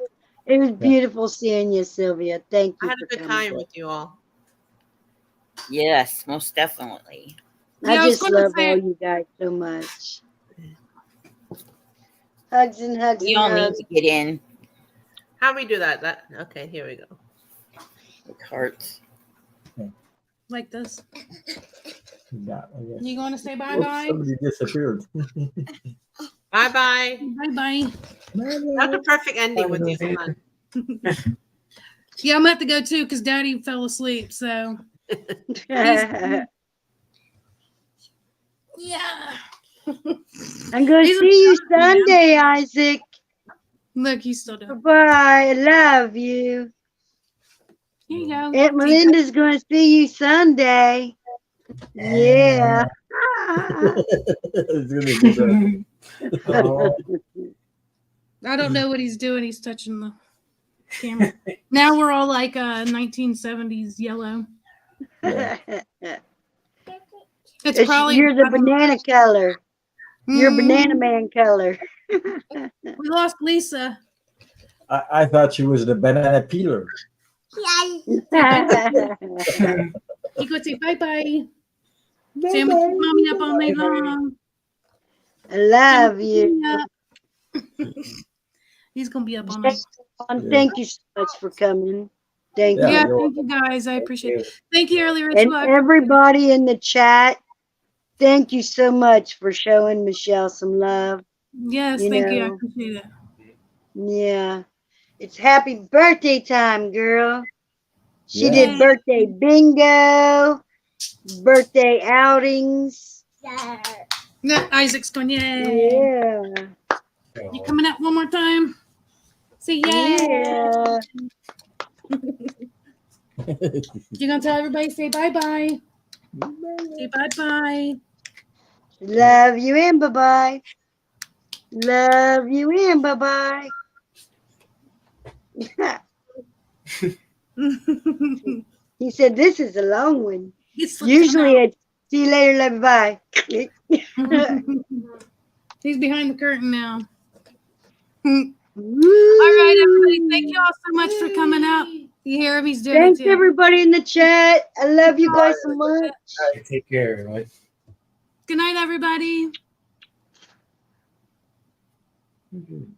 It was beautiful seeing you, Sylvia. Thank I you had for a good coming. time with you all. Yes, most definitely. I Yeah, I was just gonna love say- all you guys so much. Hugs and hugs We and all need hugs. to get in. How we do that? Okay, here we go. It hurts. like this. Yeah, I guess. You going to say Oops, bye-bye? somebody disappeared. Bye bye. Bye-bye. That's a perfect ending with you, son. Yeah, I'm going to have to go too because Daddy fell asleep, so. Yeah. I'm going to He's a see you child, man. Sunday, Isaac. Look, he's still down. Bye. I love you. Here you go. Aunt Melinda's going to see you Sunday. Yeah. It's gonna do that. Oh, I don't know what he's doing. He's touching the camera. Now we're all like 1970s yellow. It's probably You're the banana color. You're Mm, banana man color. We lost Lisa. I thought she was the banana peeler. You go say bye-bye. Say I'm gonna keep mommy up all night long. I love you. He's gonna be up all night. Thank you so much for coming. Thank Yeah, you. Yeah, you're thank you guys. I appreciate it. Thank you, Early Rich And Luck. everybody in the chat, thank you so much for showing Michelle some love. Yes, you thank you. I know. appreciate it. Yeah. It's happy birthday time, girl. She Yeah. did birthday bingo, birthday outings. No, Isaac's going, yay. Yeah. You coming out one more time? Say yay. Yeah. You gonna tell everybody say bye-bye. Say bye-bye. Love you and bye-bye. Love you and bye-bye. He said, this is a long one. He's Usually it's see you later, love you, bye. He's behind the curtain now. All All right, everybody. Thank you all so much for coming out. You hear him? He's doing Thanks, it too. everybody in the chat. I love you guys so much. Take care, everyone. Good night, everybody. Mhm.